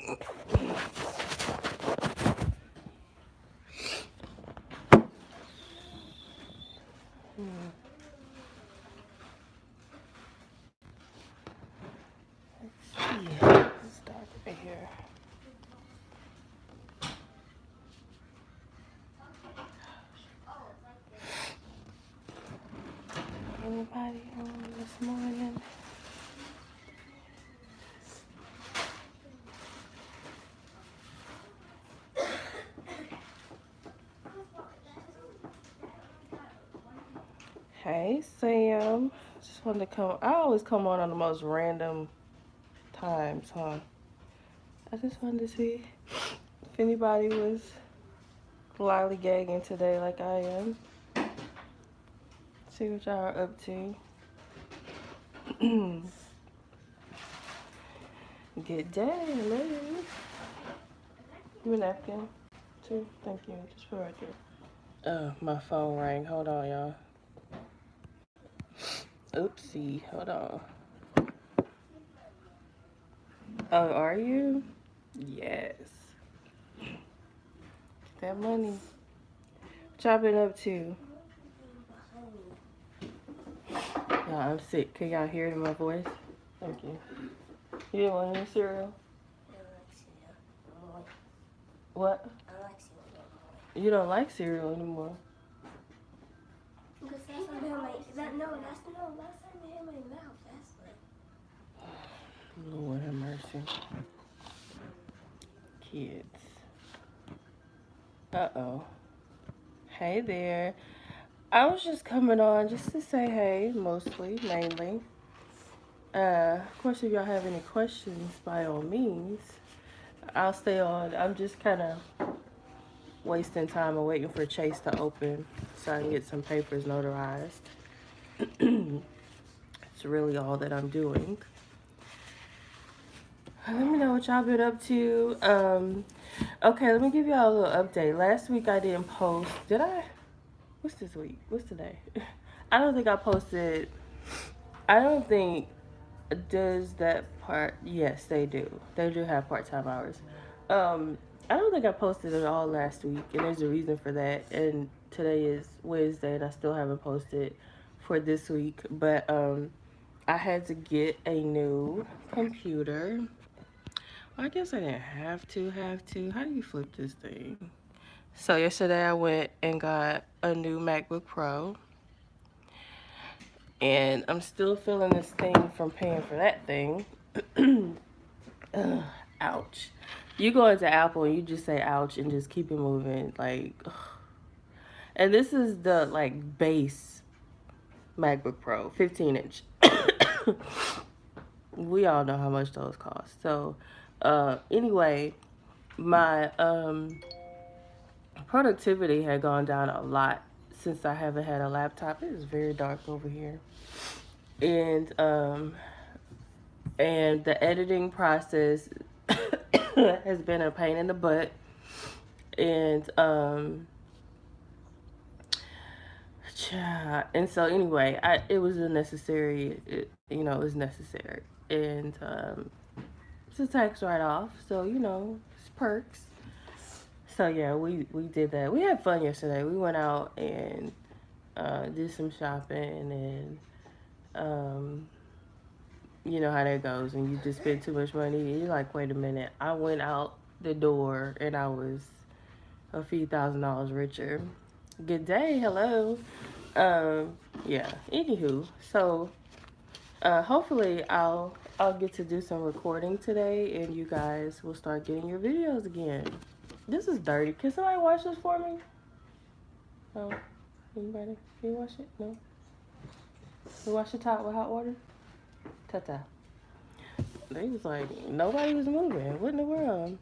It's dark over here. Anybody home this morning? Hey Sam. Just wanted to come. I always come on the most random times, huh? I just wanted to see if anybody was lollygagging today like I am. See what y'all are up to. Good day, hello. You a napkin too? Thank you. Just put it right there. My phone rang. Hold on, y'all. Oopsie. Hold on. Oh, are you? Yes. Get that money. What y'all been up to? Y'all, I'm sick. Can y'all hear it in my voice? Thank you. You didn't want any cereal? What? I like cereal. You don't like cereal anymore? Because last time I had last time I had my mouth, that's what. Lord have mercy. Kids. Uh-oh. Hey there. I was just coming on just to say hey, mainly. Of course, if y'all have any questions, by all means, I'll stay on. I'm just kind of wasting time and waiting for Chase to open so I can get some papers notarized. It's really all that I'm doing. Let me know what y'all been up to. Okay, let me give y'all a little update. Last week I didn't post. Did I? What's this week? What's today? I don't think I posted. I don't think. Does that part? Yes, they do. They do have part-time hours. I don't think I posted it all last week, and there's a reason for that. And today is Wednesday, and I still haven't posted for this week. But I had to get a new computer. Well, I guess I didn't have to. How do you flip this thing? So yesterday I went and got a new MacBook Pro. And I'm still feeling this thing from paying for that thing. Ouch. You go into Apple and you just say ouch and just keep it moving. Like, ugh. And this is the like base MacBook Pro, 15-inch. We all know how much those cost. So anyway, my productivity had gone down a lot since I haven't had a laptop. It is very dark over here. And the editing process has been a pain in the butt. And so anyway, it was a necessary. It was necessary, and it's a tax write-off. So it's perks. So yeah, we did that. We had fun yesterday. We went out and did some shopping, and you know how that goes when you just spend too much money. You're like, wait a minute. I went out the door and I was a few $1,000s richer. Good day, hello. Yeah. Anywho, so hopefully I'll get to do some recording today, and you guys will start getting your videos again. This is dirty. Can somebody wash this for me? No. Anybody? Can you wash it? No. You wash the top with hot water? Ta-ta. They was like, nobody was moving. What in the world?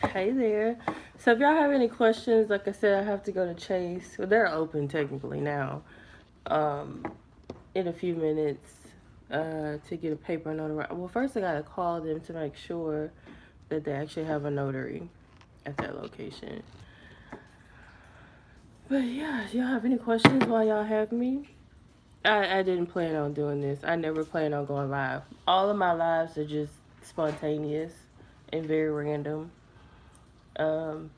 Hey there. So if y'all have any questions, like I said, I have to go to Chase. Well, they're open technically now. In a few minutes to get a paper notary. Well, first I gotta call them to make sure that they actually have a notary at that location. But yeah, if y'all have any questions while y'all have me, I didn't plan on doing this. I never plan on going live. All of my lives are just spontaneous. and very random. Um,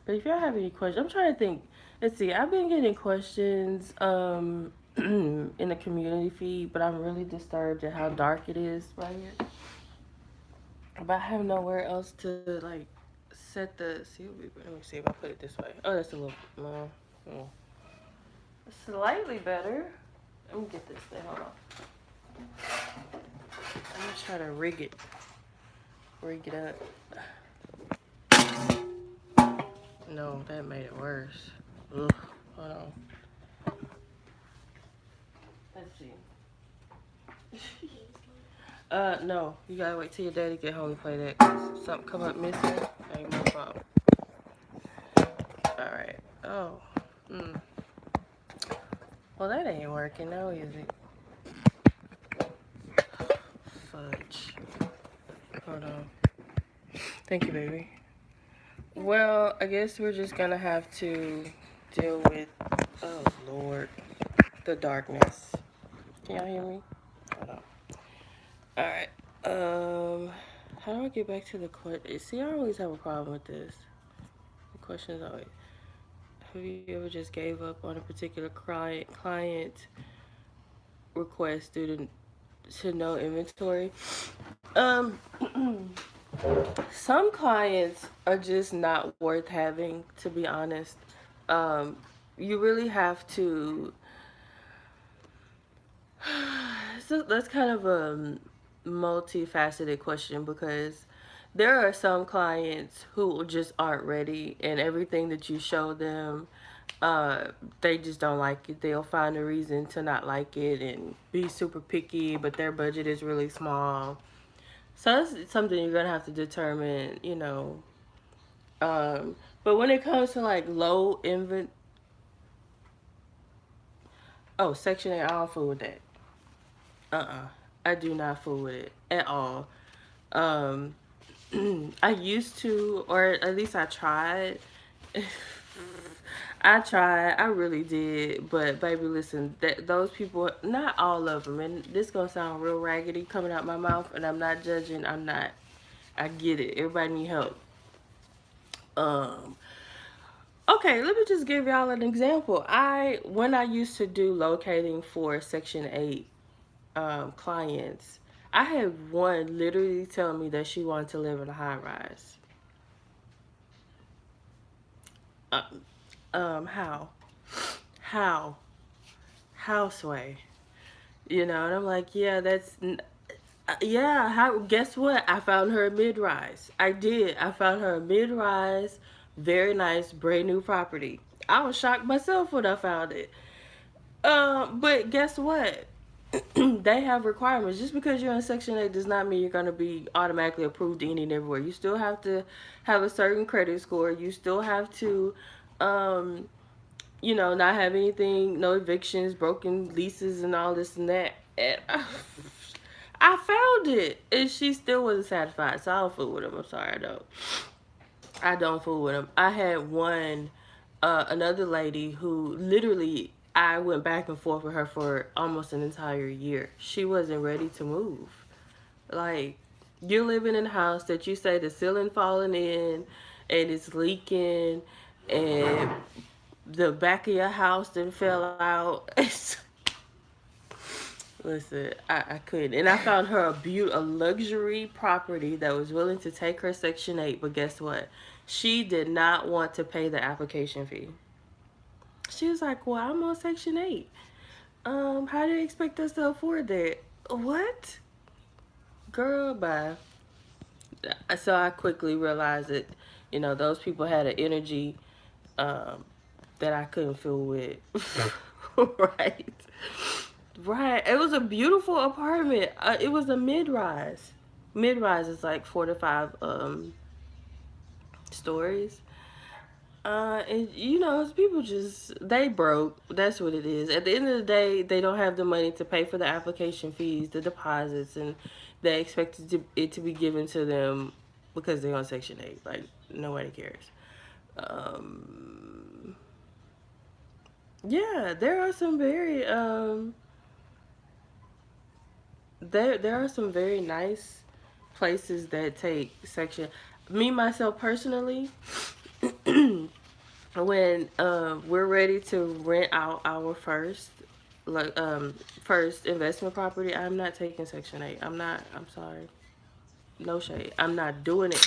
but if y'all have any questions, I'm trying to think. Let's see. I've been getting questions in the community feed, but I'm really disturbed at how dark it is right here. But I have nowhere else to like set the. See, let me see if I put it this way. Oh, that's a little uh, slightly better. Let me get this thing. Hold on. I'm gonna try to rig it up. No, that made it worse. Ugh. Hold on. Let's see. No. You gotta wait till your daddy get home to play that. 'Cause something come up missing. Ain't my fault. Alright. Oh. Well, that ain't working now, is it? Fudge. Hold on. Thank you, baby. Well, I guess we're just gonna have to deal with, oh Lord, the darkness. Can y'all hear me? Hold on. Alright. How do I get back to the question? See, I always have a problem with this. The question is always, have you ever just gave up on a particular client request due to no inventory? Some clients are just not worth having, to be honest. You really have to. So that's kind of a multifaceted question because there are some clients who just aren't ready, and everything that you show them, they just don't like it. They'll find a reason to not like it and be super picky, but their budget is really small. So that's something you're gonna have to determine, you know. But when it comes to like low invent, oh, Section 8, I don't fool with that. I do not fool with it at all. Um, I used to, or at least I tried. I tried, I really did, but baby, listen, those people, not all of them, and this gonna sound real raggedy coming out my mouth, and I'm not judging. I'm not. I get it. Everybody need help. Um, Okay, let me just give y'all an example. When I used to do locating for Section 8 clients, I had one literally tell me that she wanted to live in a high rise. Uh, how? How? How, Sway? You know, and I'm like, yeah, yeah, guess what? I found her a mid-rise. I did. I found her a mid-rise, very nice, brand new property. I was shocked myself when I found it. But guess what? They have requirements. Just because you're in Section 8 does not mean you're going to be automatically approved any and everywhere. You still have to have a certain credit score. You still have to, um, not have anything, no evictions, broken leases, and all this and that. And I found it, and she still wasn't satisfied. So I don't fool with him. I'm sorry, I don't. I don't fool with him. I had another lady who literally I went back and forth with her for almost an entire year. She wasn't ready to move. Like, you're living in a house that you say the ceiling falling in and it's leaking and the back of your house then fell out. Listen, I couldn't. And I found her a luxury property that was willing to take her Section 8, but guess what? She did not want to pay the application fee. She was like, well, I'm on Section 8. How do you expect us to afford that? What? Girl, bye. So I quickly realized that, those people had an energy um, that I couldn't fool with. Right. Right. It was a beautiful apartment. It was a mid-rise. Mid-rise is like 4 to 5 stories. And people they broke. That's what it is. At the end of the day, they don't have the money to pay for the application fees, the deposits, and they expect it to be given to them because they're on Section 8. Like, nobody cares. Um, yeah, there are some very there are some very nice places that take section. Me myself personally, when we're ready to rent out our like first investment property, I'm not taking Section 8. I'm not. I'm sorry. No shade. I'm not doing it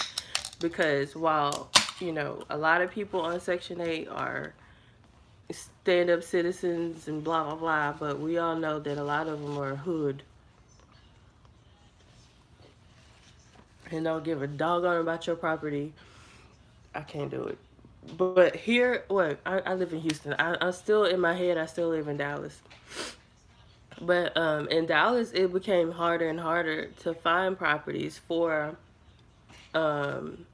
because while a lot of people on Section 8 are stand up citizens and blah blah blah, but we all know that a lot of them are hood and don't give a doggone about your property. I can't do it. But here, what I live in Houston. I'm still in my head. I still live in Dallas. But in Dallas, it became harder and harder to find properties um,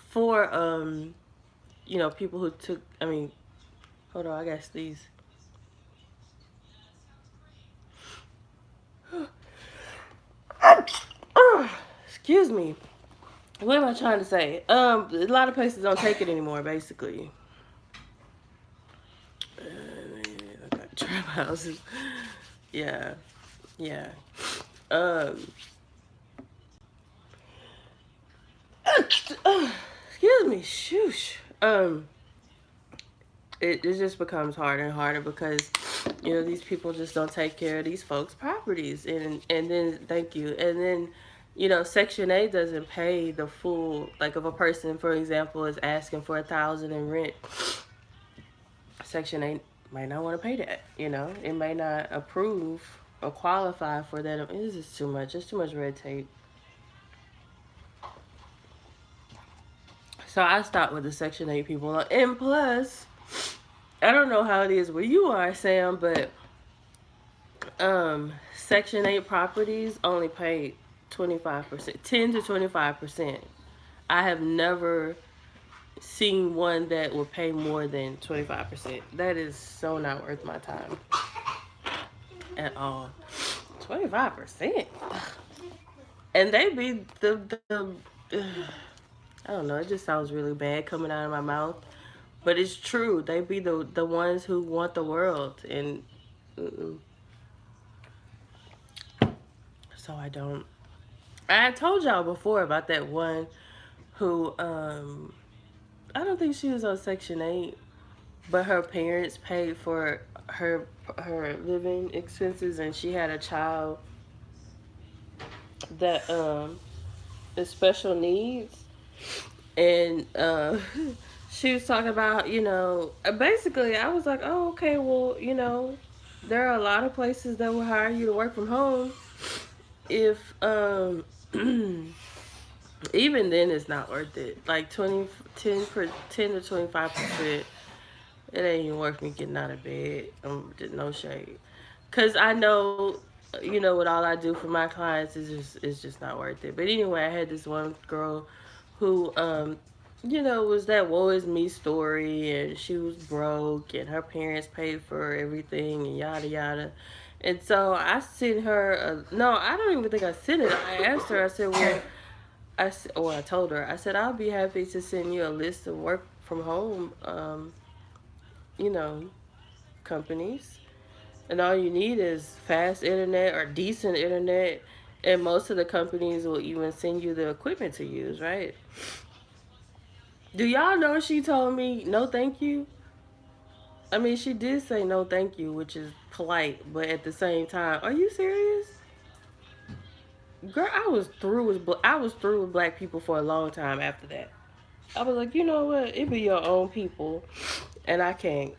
for people who took. I mean, hold on, I got these. Excuse me. What am I trying to say? A lot of places don't take it anymore, basically. Trap houses. Yeah, yeah. Um, excuse me. Shoosh. It just becomes harder and harder because these people just don't take care of these folks' properties, and then thank you, and then Section 8 doesn't pay the full. Like if a person, for example, is asking for 1,000 in rent, Section 8 might not want to pay that. It may not approve or qualify for that. It's just too much. It's too much red tape. So I stopped with the Section 8 people. And plus, I don't know how it is where you are, Sam, but Section 8 properties only pay 25%, 10 to 25%. I have never seen one that will pay more than 25%. That is so not worth my time at all. 25%. And they be the I don't know, it just sounds really bad coming out of my mouth. But it's true. They be the ones who want the world, and so I don't. I told y'all before about that one who I don't think she was on Section 8, but her parents paid for her living expenses, and she had a child that is special needs, and she was talking about basically I was like, oh okay, well there are a lot of places that will hire you to work from home if even then it's not worth it. Like 10 to 25%, it ain't even worth me getting out of bed. No shade, cause I know what all I do for my clients is just not worth it. But anyway, I had this one girl who was that woe is me story, and she was broke and her parents paid for everything and yada yada. And so I sent her no, I don't even think I sent it. I asked her, I said, well, I told her, I said, I'll be happy to send you a list of work from home, you know, companies. And all you need is fast internet or decent internet. And most of the companies will even send you the equipment to use, right? Do y'all know she told me no thank you? I mean, she did say no thank you, which is polite, but at the same time, are you serious? Girl, I was through with black people for a long time after that. I was like, you know what? It be your own people, and I can't.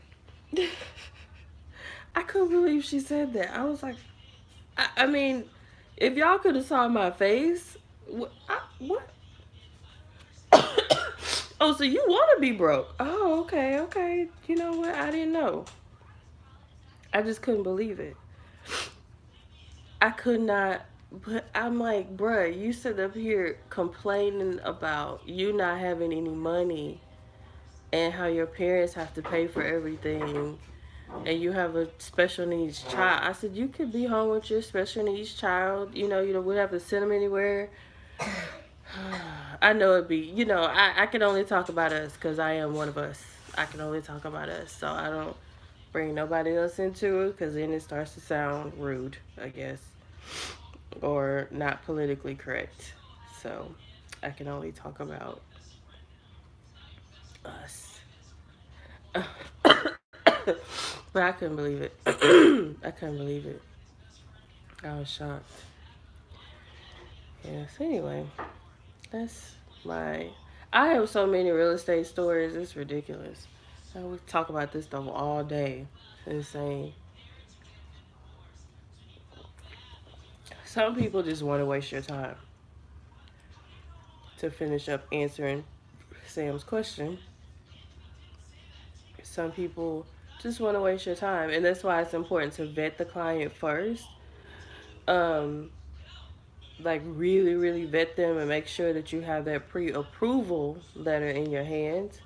I couldn't believe she said that. I was like, I mean, if y'all could have saw my face, what? Oh, so you want to be broke? Oh, okay, okay. You know what? I didn't know. I just couldn't believe it. I could not. But I'm like, bruh, you sit up here complaining about you not having any money and how your parents have to pay for everything and you have a special needs child. I said, you could be home with your special needs child. You don't have to send them anywhere. I know it'd be, I can only talk about us because I am one of us. I can only talk about us. So I don't bring nobody else into it because then it starts to sound rude, I guess. or not politically correct. So I can only talk about us. But I couldn't believe it. I couldn't believe it. I was shocked. Yes, anyway, that's my. I have so many real estate stories, it's ridiculous. I would talk about this stuff all day. It's insane. Some people just want to waste your time. To finish up answering Sam's question, some people just want to waste your time, and that's why it's important to vet the client first. Um, like really, really vet them and make sure that you have that pre-approval letter in your hands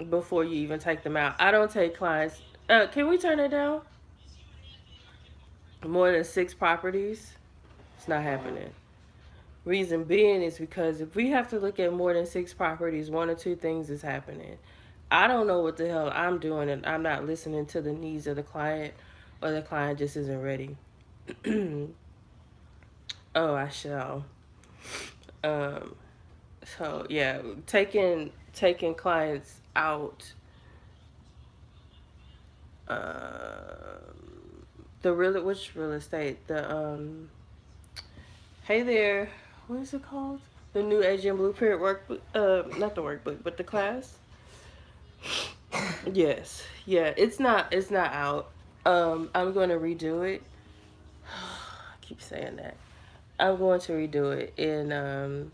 before you even take them out. I don't take clients. Can we turn it down? More than 6 properties? It's not happening. Reason being is because if we have to look at more than 6 properties, one or two things is happening. I don't know what the hell I'm doing, and I'm not listening to the needs of the client, or the client just isn't ready. Oh, I shall. Um, so yeah, taking clients out. Which real estate? Hey there, what is it called? The new agent blueprint workbook. Not the workbook, but the class. Yes, yeah, it's not out. I'm going to redo it. I keep saying that. I'm going to redo it. And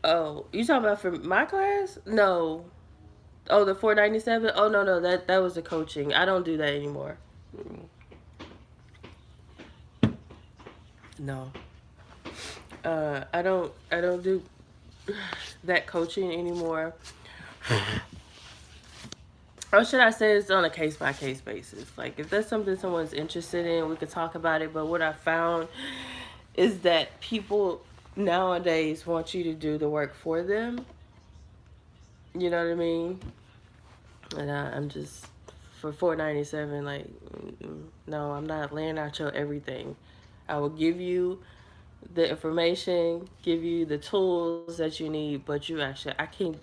oh, you talking about for my class? No. Oh, the 497. Oh no, that was the coaching. I don't do that anymore. No. I don't do that coaching anymore. Or should I say it's on a case by case basis? Like if that's something someone's interested in, we could talk about it. But what I found is that people nowadays want you to do the work for them. You know what I mean? And I'm just for 497. Like, no, I'm not laying out your everything. I will give you the information, give you the tools that you need, but I can't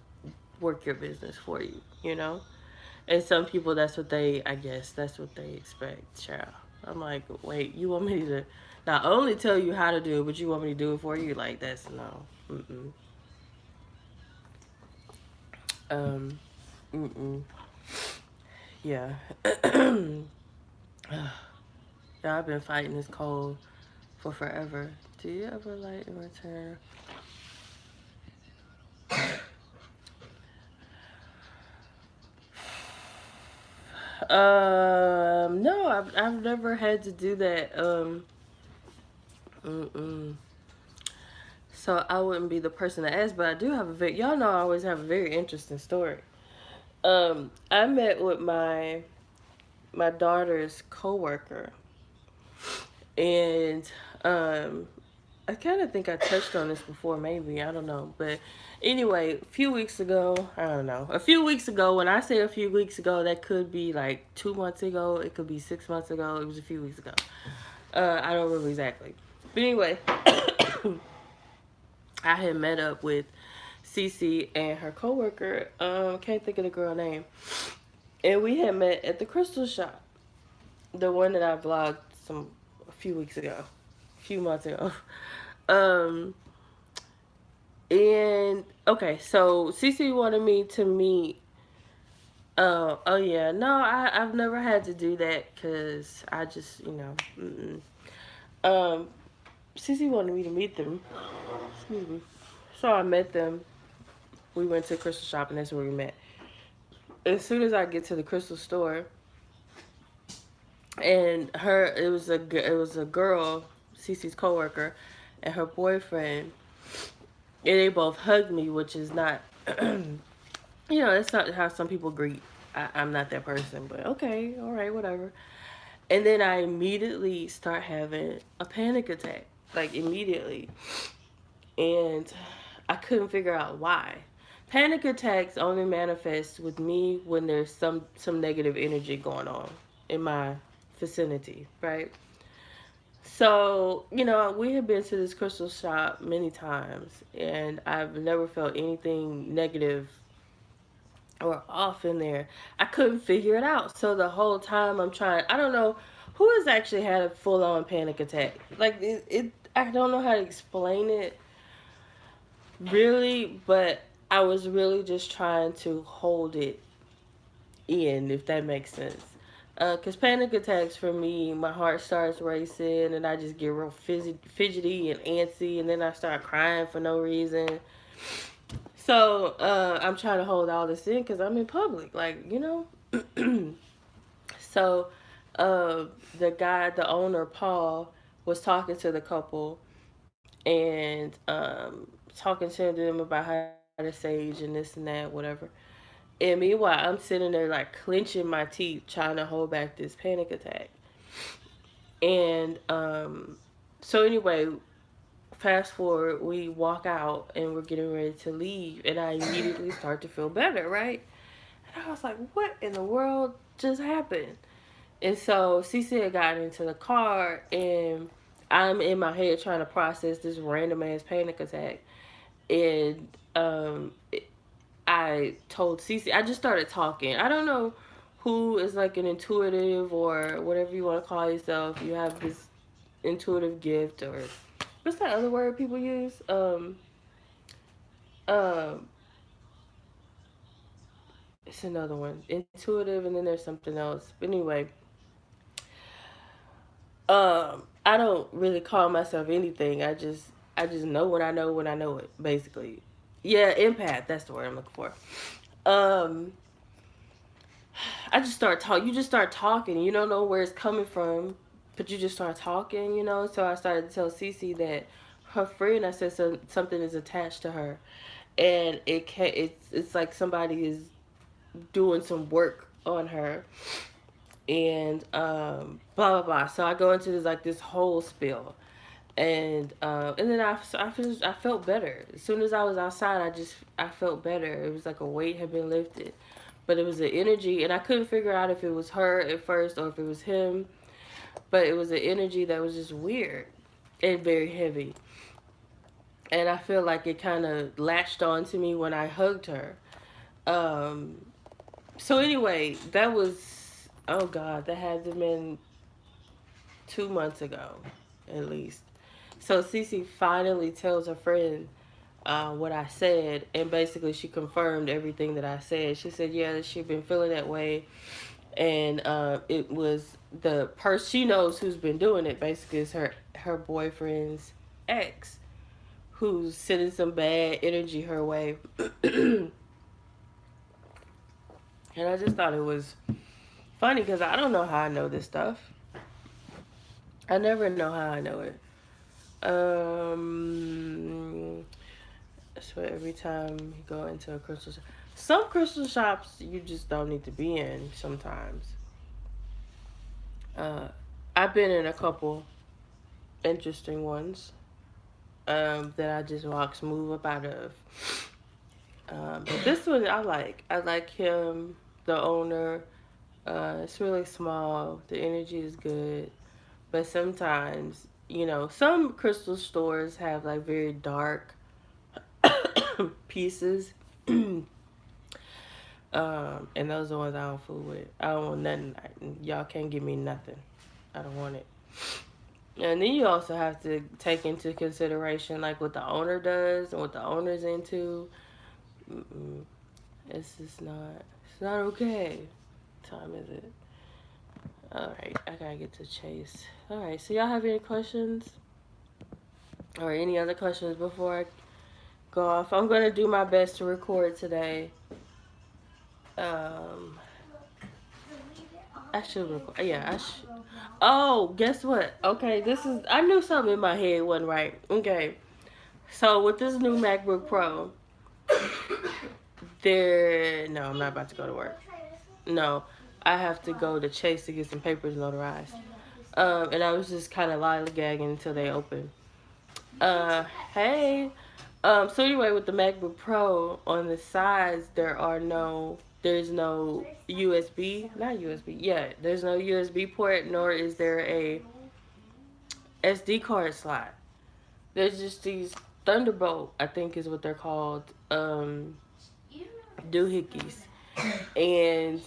work your business for you. You know. And some people, I guess, that's what they expect, child. I'm like, wait, you want me to not only tell you how to do it, but you want me to do it for you? Like, that's no. Mm-mm. Um, mm-mm. Yeah. Yeah, I've been fighting this cold for forever. Do you ever light in return? No, I've never had to do that. Mm-mm. So I wouldn't be the person to ask, but I do have y'all know I always have a very interesting story. I met with my daughter's coworker, and I kind of think I touched on this before, maybe I don't know, but anyway, a few weeks ago, I don't know, a few weeks ago. When I say a few weeks ago, that could be like 2 months ago. It could be 6 months ago. It was a few weeks ago. I don't remember exactly, but anyway, I had met up with Cece and her coworker. Can't think of the girl name. And we had met at the crystal shop, the one that I vlogged a few weeks ago, a few months ago. Um, and okay, so Cece wanted me to meet. Oh yeah, no, I've never had to do that because I just Mm-mm. Um, Cece wanted me to meet them. Excuse me. So I met them. We went to crystal shop, and that's where we met. As soon as I get to the crystal store, and it was a girl, Cece's coworker, and her boyfriend, and they both hugged me, which is not, that's not how some people greet. I'm not that person, but okay, all right, whatever. And then I immediately start having a panic attack, like immediately, and I couldn't figure out why. Panic attacks only manifest with me when there's some negative energy going on in my vicinity, right? So, we had been to this crystal shop many times, and I've never felt anything negative or off in there. I couldn't figure it out. So the whole time I'm trying, I don't know who has actually had a full on panic attack. Like, I don't know how to explain it really, but I was really just trying to hold it in, if that makes sense. Because panic attacks for me, my heart starts racing and I just get real fidgety and antsy, and then I start crying for no reason. So I'm trying to hold all this in because I'm in public, So uh, the owner, Paul, was talking to the couple and talking to them about how to sage and this and that, whatever. And meanwhile, I'm sitting there like clenching my teeth, trying to hold back this panic attack. And so anyway, fast forward, we walk out and we're getting ready to leave, and I immediately start to feel better, right? And I was like, "What in the world just happened?" And so Cece had gotten into the car, and I'm in my head trying to process this random ass panic attack. And I told Cece, I just started talking. I don't know who is like an intuitive or whatever you want to call yourself. You have this intuitive gift, or what's that other word people use? Um, it's another one. Intuitive, and then there's something else. But anyway, I don't really call myself anything. I just know when I know when I know it, basically. Yeah, empath, that's the word I'm looking for. Um I just start talking. You just start talking. You don't know where it's coming from, but you just start talking. So I started to tell Cece that her friend, I said something is attached to her, and it's like somebody is doing some work on her, and blah blah blah. So I go into this whole spill, and then I felt better as soon as I was outside. I felt better. It was like a weight had been lifted, but it was the energy, and I couldn't figure out if it was her at first or if it was him. But it was an energy that was just weird and very heavy, and I feel like it kind of latched on to me when I hugged her. Um, so anyway, that was, oh God, that had to have been 2 months ago, at least. So Cece finally tells her friend what I said, and basically she confirmed everything that I said. She said, yeah, she'd been feeling that way, and it was the person she knows who's been doing it. Basically, is her boyfriend's ex, who's sending some bad energy her way. And I just thought it was funny because I don't know how I know this stuff. I never know how I know it. So every time you go into a crystal shop, some crystal shops you just don't need to be in sometimes. Uh, I've been in a couple interesting ones that I just walk smooth up out of. But this one I like. I like him, the owner. It's really small. The energy is good. But sometimes, some crystal stores have like very dark pieces. And those are the ones I don't fool with. I don't want nothing. Y'all can't give me nothing. I don't want it. And then you also have to take into consideration like what the owner does and what the owner's into. Mm-mm. It's just not. It's not okay. What time is it? All right, I gotta get to Chase. All right, so y'all have any questions or any other questions before I go off? I'm gonna do my best to record today. Um, I should record. Yeah, I should. Oh, guess what? Okay, I knew something in my head wasn't right. Okay, so with this new MacBook Pro, no, I'm not about to go to work. No, I have to go to Chase to get some papers notarized. And I was just kind of lollygagging until they opened. Hey. So anyway, with the MacBook Pro, on the sides there's no USB, not USB. Yeah, there's no USB port, nor is there SD card slot. There's just these Thunderbolt, I think is what they're called, doohickeys. And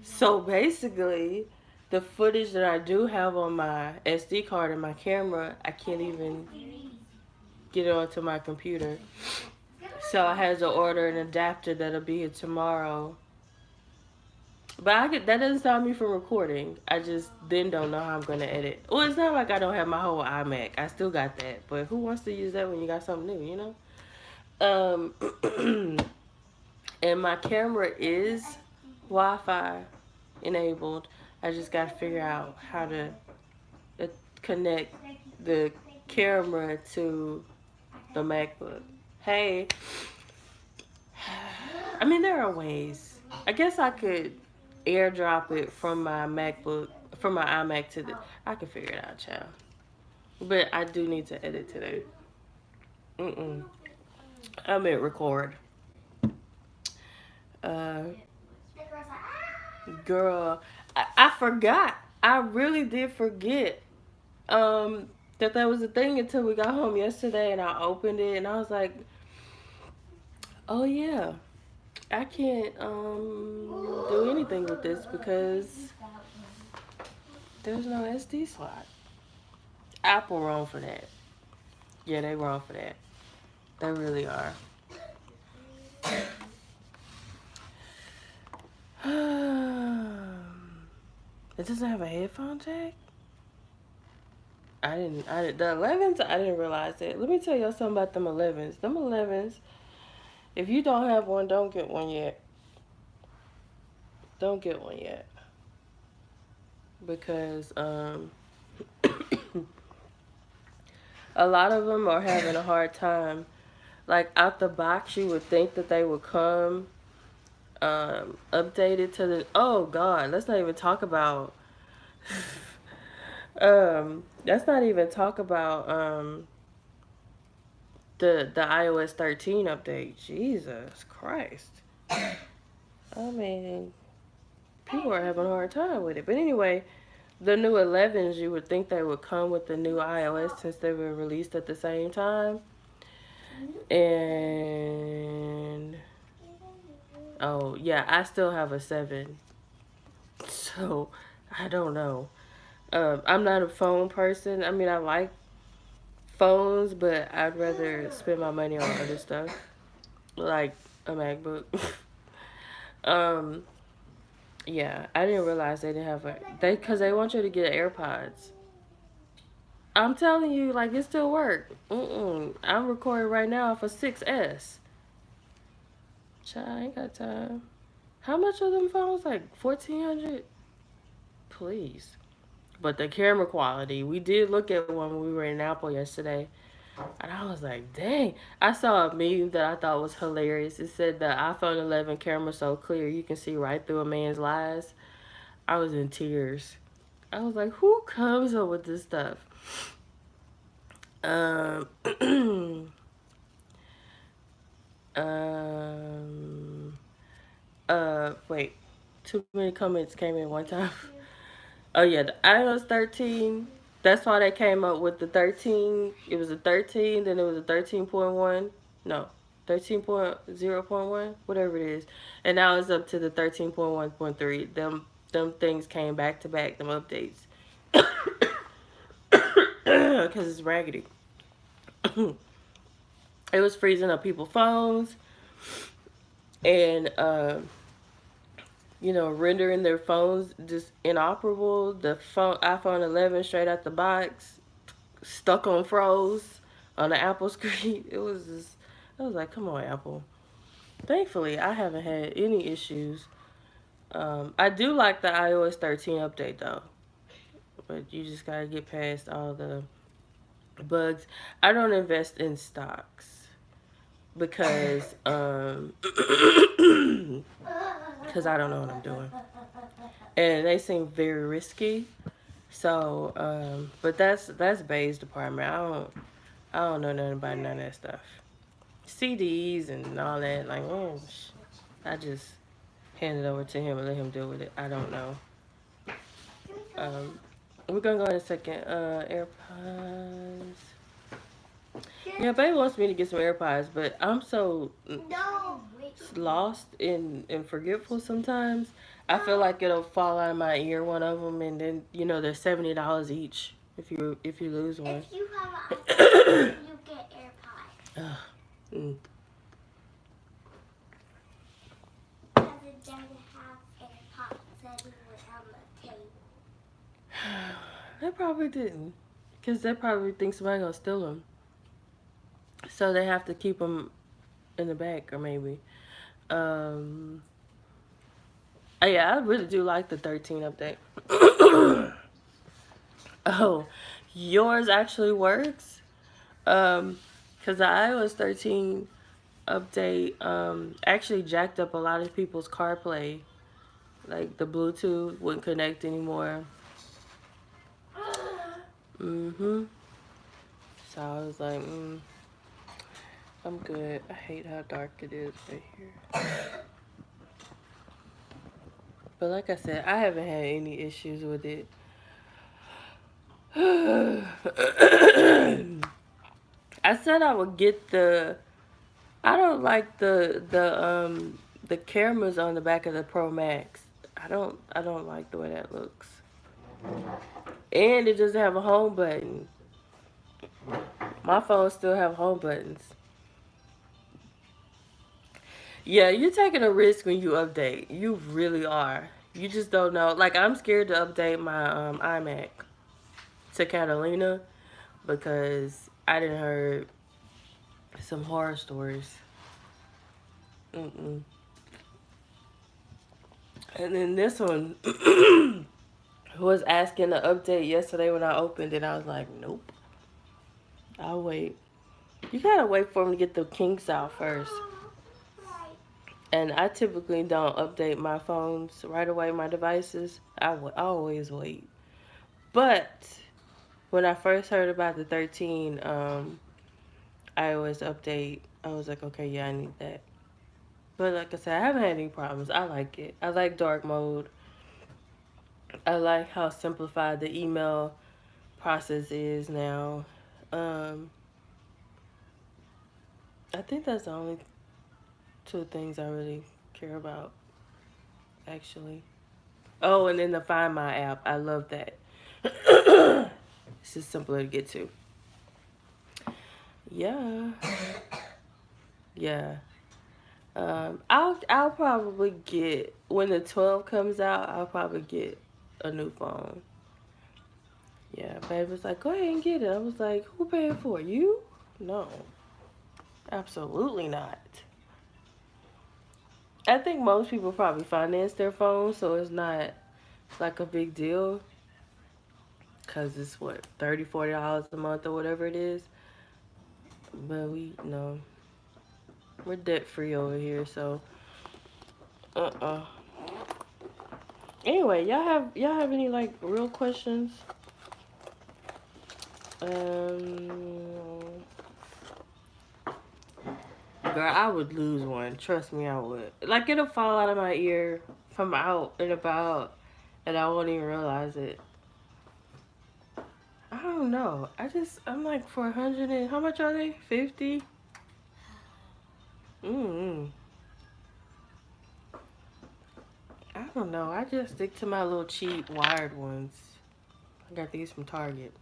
so basically, the footage that I do have on my SD card and my camera, I can't even get it onto my computer. So I had to order an adapter that'll be here tomorrow. But that doesn't stop me from recording. I just then don't know how I'm gonna edit. Well, it's not like I don't have my whole iMac. I still got that. But who wants to use that when you got something new, you know? And my camera is Wi-Fi enabled. I just got to figure out how to connect the camera to the MacBook. Hey, I mean, there are ways. I guess I could airdrop it from my MacBook, from my iMac to the. I can figure it out, child. But I do need to edit today. I meant record. Uh, Girl, I forgot. I really did forget that was a thing until we got home yesterday and I opened it and I was like, oh yeah, I can't do anything with this because there's no SD slot. Apple wrong for that. Yeah, they wrong for that. They really are. It doesn't have a headphone jack? I didn't, the 11s, I didn't realize that. Let me tell y'all something about them 11s. Them 11s, if you don't have one, don't get one yet. Don't get one yet. Because, a lot of them are having a hard time. Like, out the box, you would think that they would come, updated to the, oh God, let's not even talk about, let's not even talk about, the iOS 13 update. Jesus Christ. I mean, people are having a hard time with it. But anyway, the new 11s, you would think they would come with the new iOS since they were released at the same time. And oh yeah, I still have a 7. So I don't know. I'm not a phone person. I mean, I like phones, but I'd rather spend my money on other stuff, like a MacBook. Yeah, I didn't realize they didn't have because they want you to get AirPods. I'm telling you, like, it still work. I'm recording right now for 6S. Child, I ain't got time. How much are them phones? Like 1,400? Please. But the camera quality, we did look at one when we were in Apple yesterday. And I was like, dang. I saw a meme that I thought was hilarious. It said the iPhone 11 camera so clear you can see right through a man's lies. I was in tears. I was like, who comes up with this stuff? Wait. Too many comments came in one time. Oh yeah, the iOS 13. That's why they came up with the 13. It was a 13, then it was a 13.1. No, 13.0.1, whatever it is. And now it's up to the 13.1.3. Them things came back to back, them updates. Because it's raggedy. It was freezing up people's phones and rendering their phones just inoperable. The iPhone 11 straight out the box, stuck on froze on the Apple screen. It was just, I was like, come on, Apple. Thankfully, I haven't had any issues. I do like the iOS 13 update though, but you just gotta get past all the bugs. I don't invest in stocks because because I don't know what I'm doing. And they seem very risky. So, but that's Bay's department. I don't know nothing about none of that stuff. CDs and all that, like, I just hand it over to him and let him deal with it. I don't know. We're gonna go in a second. AirPods. Yeah, baby wants me to get some AirPods, but I'm so No. lost and forgetful sometimes. I feel like it'll fall out of my ear, one of them, and then they're $70 each if you lose one. If you have an iPhone, you get AirPods. Ugh. Mm. Because it doesn't have AirPods anywhere on the table. They probably didn't, because they probably think somebody gonna steal them. So they have to keep them in the back, or maybe. Yeah, I really do like the 13 update. Oh, yours actually works. Cause the iOS 13 update actually jacked up a lot of people's CarPlay. Like the Bluetooth wouldn't connect anymore. Mhm. So I was like, I'm good. I hate how dark it is right here. But like I said, I haven't had any issues with it. I said I would get the. I don't like the cameras on the back of the Pro Max. I don't like the way that looks. And it doesn't have a home button. My phone still have home buttons. Yeah, you're taking a risk when you update. You really are. You just don't know. Like I'm scared to update my iMac to Catalina because I didn't heard some horror stories. Mm-mm. And then this one was asking to update yesterday when I opened it. I was like, nope. I'll wait. You gotta wait for them to get the kinks out first. And I typically don't update my phones right away, my devices. I always wait. But when I first heard about the 13 iOS update, I was like, okay, yeah, I need that. But like I said, I haven't had any problems. I like it. I like dark mode. I like how simplified the email process is now. Um, I think that's the only two things I really care about, actually. Oh, and then the Find My app. I love that. It's just simpler to get to. Yeah. Yeah. I'll probably get when the 12 comes out. I'll probably get a new phone. Yeah, babe was like, go ahead and get it. I was like, who paying for it? You? No, absolutely not. I think most people probably finance their phones, so it's not like a big deal. Cause it's what $30, $40 a month or whatever it is. But we're debt free over here, so uh. Anyway, y'all have any like real questions? Um, Girl, I would lose one. Trust me, I would. Like it'll fall out of my ear from out and about, and I won't even realize it. I don't know. I'm like for 100 and how much are they? 50. Mm. I don't know. I just stick to my little cheap wired ones. I got these from Target.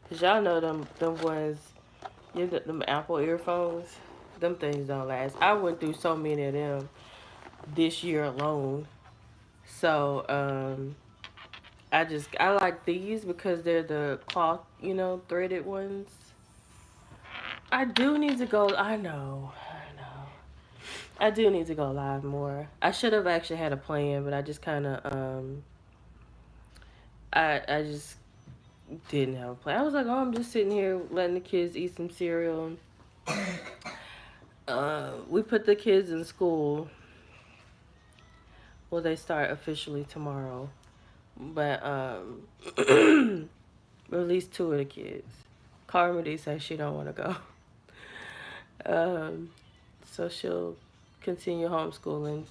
Cause y'all know them ones. Them Apple earphones. Them things don't last. I went through so many of them this year alone. So I like these because they're the cloth, threaded ones. I do need to go. I know. I do need to go live more. I should have actually had a plan, but I just kind of I just didn't have a plan. I was like, oh, I'm just sitting here letting the kids eat some cereal. We put the kids in school. Well, they start officially tomorrow, but at least two of the kids. Carmody says she don't want to go. So she'll continue homeschooling.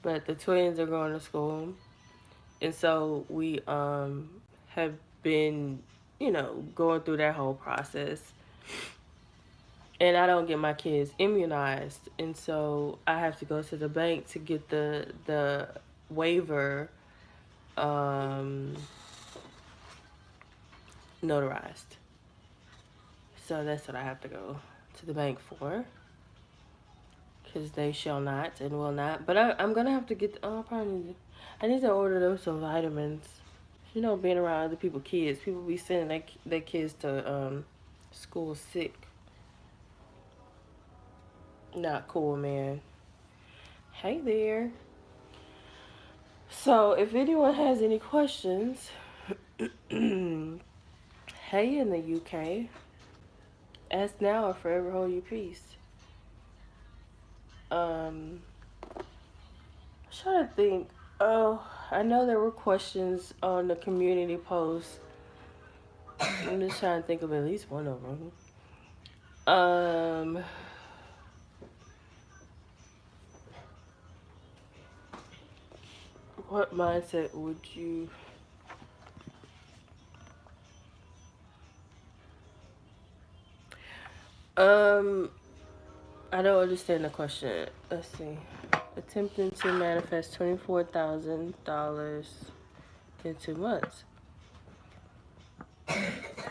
But the twins are going to school. And so we have been, going through that whole process. And I don't get my kids immunized, and so I have to go to the bank to get the waiver um, notarized. So that's what I have to go to the bank for, because they shall not and will not. But I'm gonna have to get. I need to order them some vitamins. Being around other people's kids, people be sending their kids to school sick. Not cool, man. Hey there. So, if anyone has any questions, hey in the UK, ask now or forever hold your peace. I'm trying to think. Oh, I know there were questions on the community post. I'm just trying to think of at least one of them. Um, what mindset would you? Um, I don't understand the question. Let's see. Attempting to manifest $24,000 in 2 months.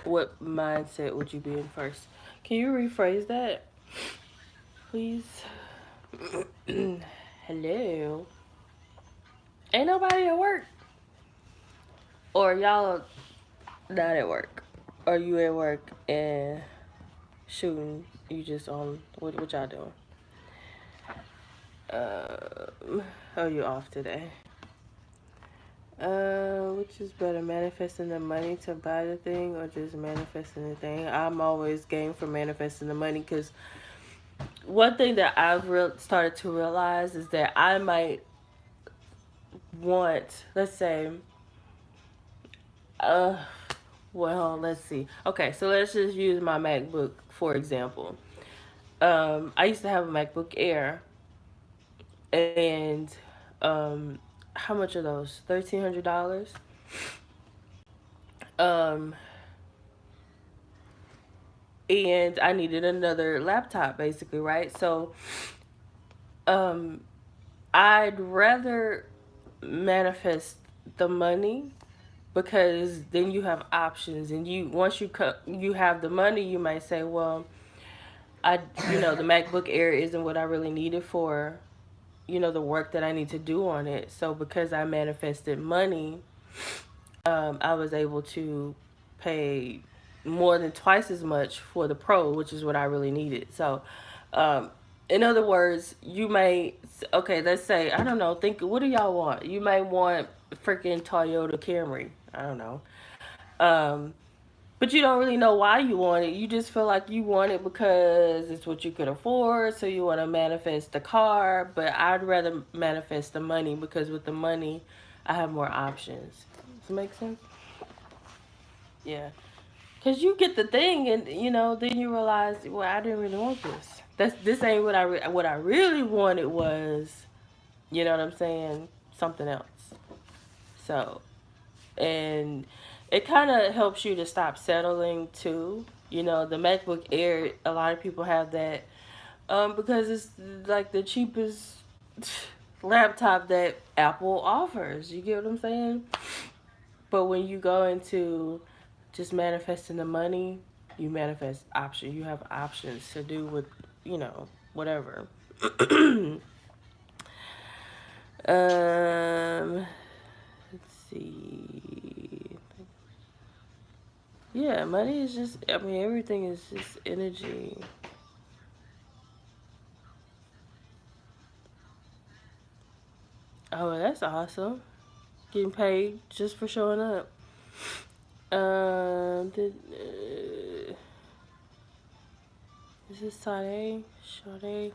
What mindset would you be in first? Can you rephrase that, please? Hello. Ain't nobody at work. Or y'all not at work. Or you at work and shooting. You just on what y'all doing? Oh, you off today? Which is better, manifesting the money to buy the thing or just manifesting the thing? I'm always game for manifesting the money, because one thing that I've started to realize is that I might want, let's say, uh, well, let's see. Okay, so let's just use my MacBook for example. I used to have a MacBook Air, and how much are those? $1,300. Um, and I needed another laptop, basically, right? So, um, I'd rather manifest the money, because then you have options, and once you have the money, you might say, well, the MacBook Air isn't what I really needed for the work that I need to do on it. So because I manifested money, I was able to pay more than twice as much for the Pro, which is what I really needed. So, in other words, you may, okay, let's say, I don't know, think, what do y'all want? You may want freaking Toyota Camry. I don't know. Um, but you don't really know why you want it. You just feel like you want it because it's what you could afford. So you want to manifest the car. But I'd rather manifest the money, because with the money, I have more options. Does that make sense? Yeah. Because you get the thing, and then you realize, well, I didn't really want this. This ain't what I really wanted was, you know what I'm saying, something else. So, and it kind of helps you to stop settling too. The MacBook Air, a lot of people have that, because it's like the cheapest laptop that Apple offers. You get what I'm saying? But when you go into just manifesting the money, you manifest options. You have options to do with, whatever. Let's see. Yeah, money is just, I mean, everything is just energy. Oh, that's awesome. Getting paid just for showing up. Is this Sade? Sade?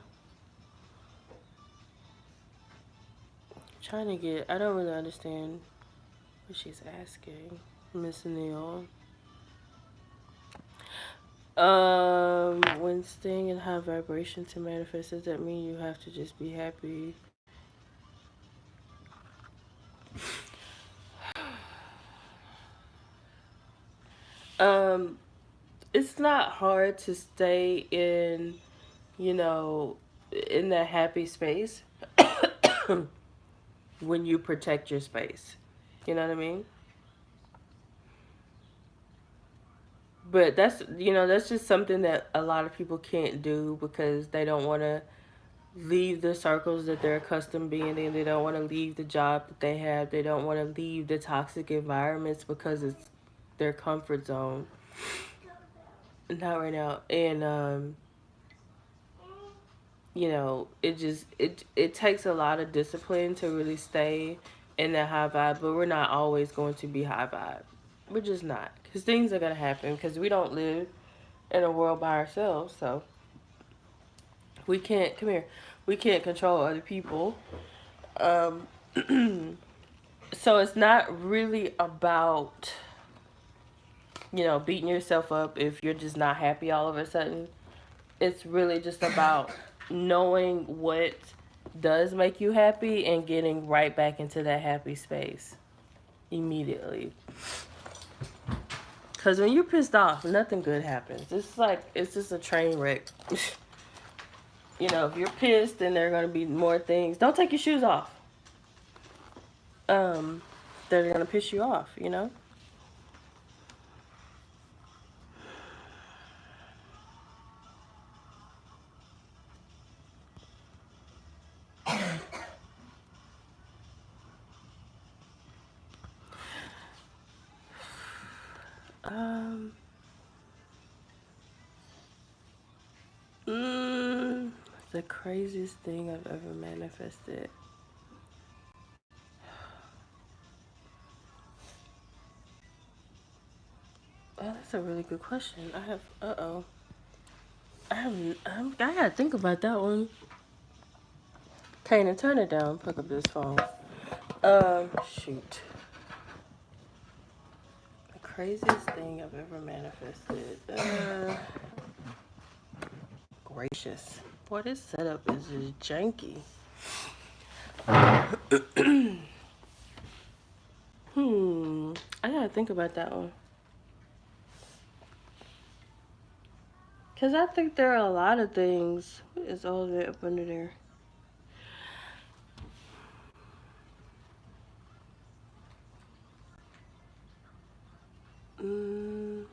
Trying to get, I don't really understand what she's asking. Miss Neil. When staying in high vibration to manifest, does that mean you have to just be happy? Um, it's not hard to stay in, you know, in that happy space when you protect your space. You know what I mean? But that's just something that a lot of people can't do because they don't want to leave the circles that they're accustomed being in. They don't want to leave the job that they have. They don't want to leave the toxic environments because it's their comfort zone. Not right now. And it takes a lot of discipline to really stay in that high vibe, but we're not always going to be high vibe. We're just not. Cuz things are going to happen cuz we don't live in a world by ourselves. So, we can't come here. We can't control other people. Um so it's not really about beating yourself up if you're just not happy all of a sudden. It's really just about knowing what does make you happy and getting right back into that happy space immediately. Because when you're pissed off, nothing good happens. It's just a train wreck. If you're pissed, then there are going to be more things. Don't take your shoes off. Um, they're going to piss you off. Um, mm, the craziest thing I've ever manifested. Oh, that's a really good question. I have. Uh-oh. I gotta think about that one. Kanan, turn it down. Pick up this phone. Shoot. The craziest thing I've ever manifested. Gracious. Boy, this setup is just janky. I gotta think about that one. Because I think there are a lot of things. What is all that up under there? Mm,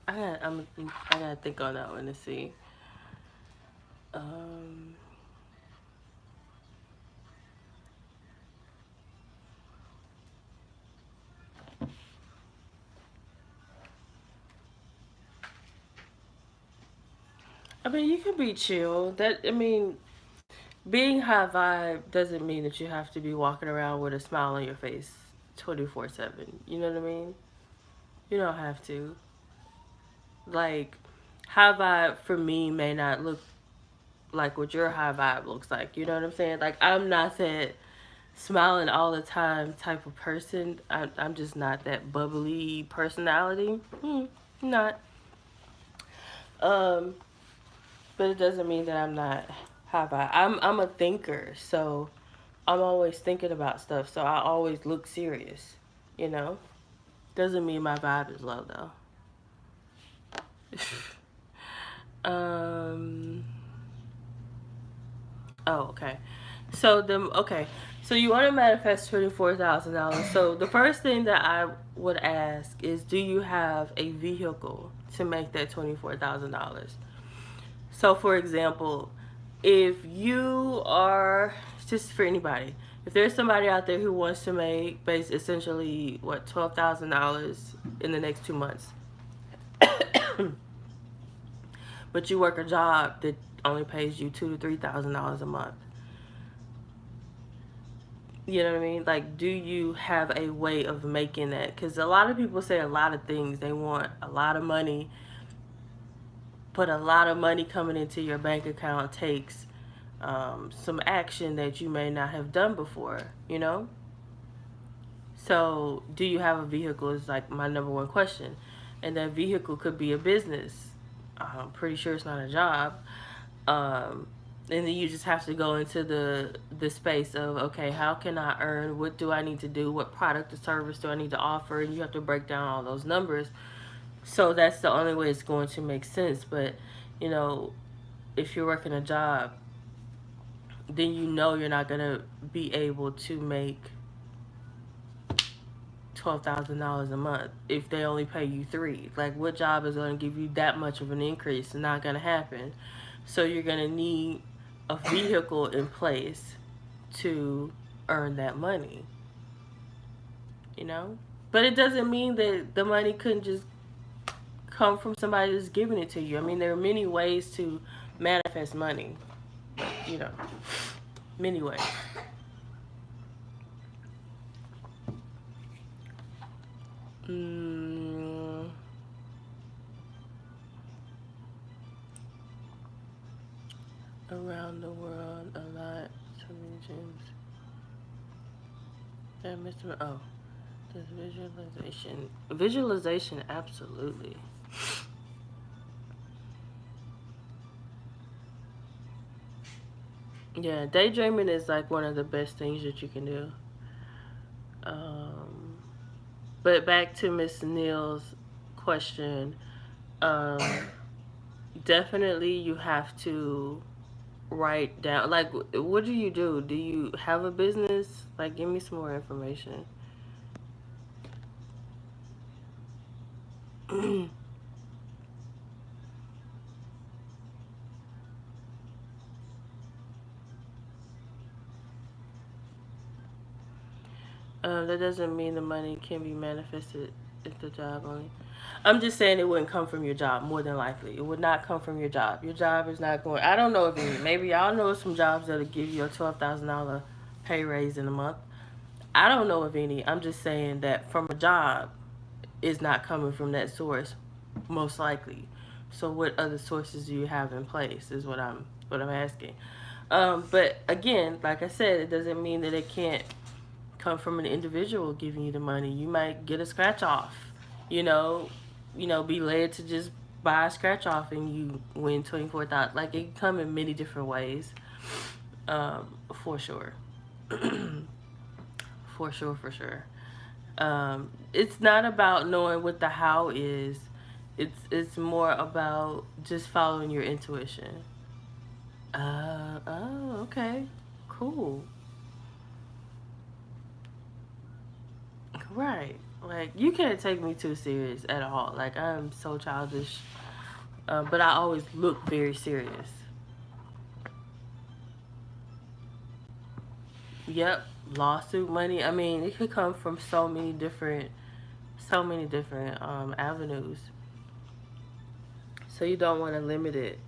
I gotta think on that one to see. Um, I mean, you can be chill. Being high vibe doesn't mean that you have to be walking around with a smile on your face 24/7. You know what I mean? You don't have to. Like, high vibe for me may not look like what your high vibe looks like. You know what I'm saying? Like, I'm not that smiling all the time type of person. I'm just not that bubbly personality. Not. Um, but it doesn't mean that I'm not high vibe. I'm a thinker, so I'm always thinking about stuff. So I always look serious. You know. Doesn't mean my vibe is low though. um. Oh, okay. So you want to manifest $24,000. So the first thing that I would ask is, do you have a vehicle to make that $24,000? So, for example, if you are just for anybody, if there's somebody out there who wants to make base essentially what $12,000 in the next 2 months, but you work a job that only pays you $2,000 to $3,000 a month. You know what I mean? Like, do you have a way of making that? Because a lot of people say a lot of things. They want a lot of money, but a lot of money coming into your bank account takes some action that you may not have done before. So, do you have a vehicle? Is like my number one question. And that vehicle could be a business. I'm pretty sure it's not a job. Um, and then you just have to go into the space of, okay, how can I earn? What do I need to do? What product or service do I need to offer? And you have to break down all those numbers So that's the only way it's going to make sense. But, you know, if you're working a job, then you know you're not going to be able to make $12,000 a month if they only pay you three. Like, what job is going to give you that much of an increase? It's not going to happen. So you're going to need a vehicle in place to earn that money, you know? But it doesn't mean that the money couldn't just come from somebody that's giving it to you. I mean, there are many ways to manifest money, you know, many ways. Mm, around the world, a lot, so many gyms. That Mr. Oh, does visualization. Visualization, absolutely. Yeah, daydreaming is like one of the best things that you can do. Um, but back to Miss Neal's question, um, definitely you have to write down. Like, what do you do? Do you have a business? Like, give me some more information. That doesn't mean the money can be manifested at the job only. I'm just saying it wouldn't come from your job, more than likely. It would not come from your job. Your job is not going. I don't know if any. Maybe y'all know some jobs that'll give you a $12,000 pay raise in a month. I don't know of any. I'm just saying that from a job is not coming from that source, most likely. So what other sources do you have in place is what I'm asking. But again, like I said, it doesn't mean that it can't come from an individual giving you the money. You might get a scratch off, you know, be led to just buy a scratch off and you win 24,000. Like, it can come in many different ways, for sure, for sure. It's not about knowing what the how is. It's more about just following your intuition. Oh, okay, cool. Right. Like, you can't take me too serious at all. Like, I'm so childish, but I always look very serious. Yep, lawsuit money. I mean, it could come from so many different avenues. So you don't want to limit it.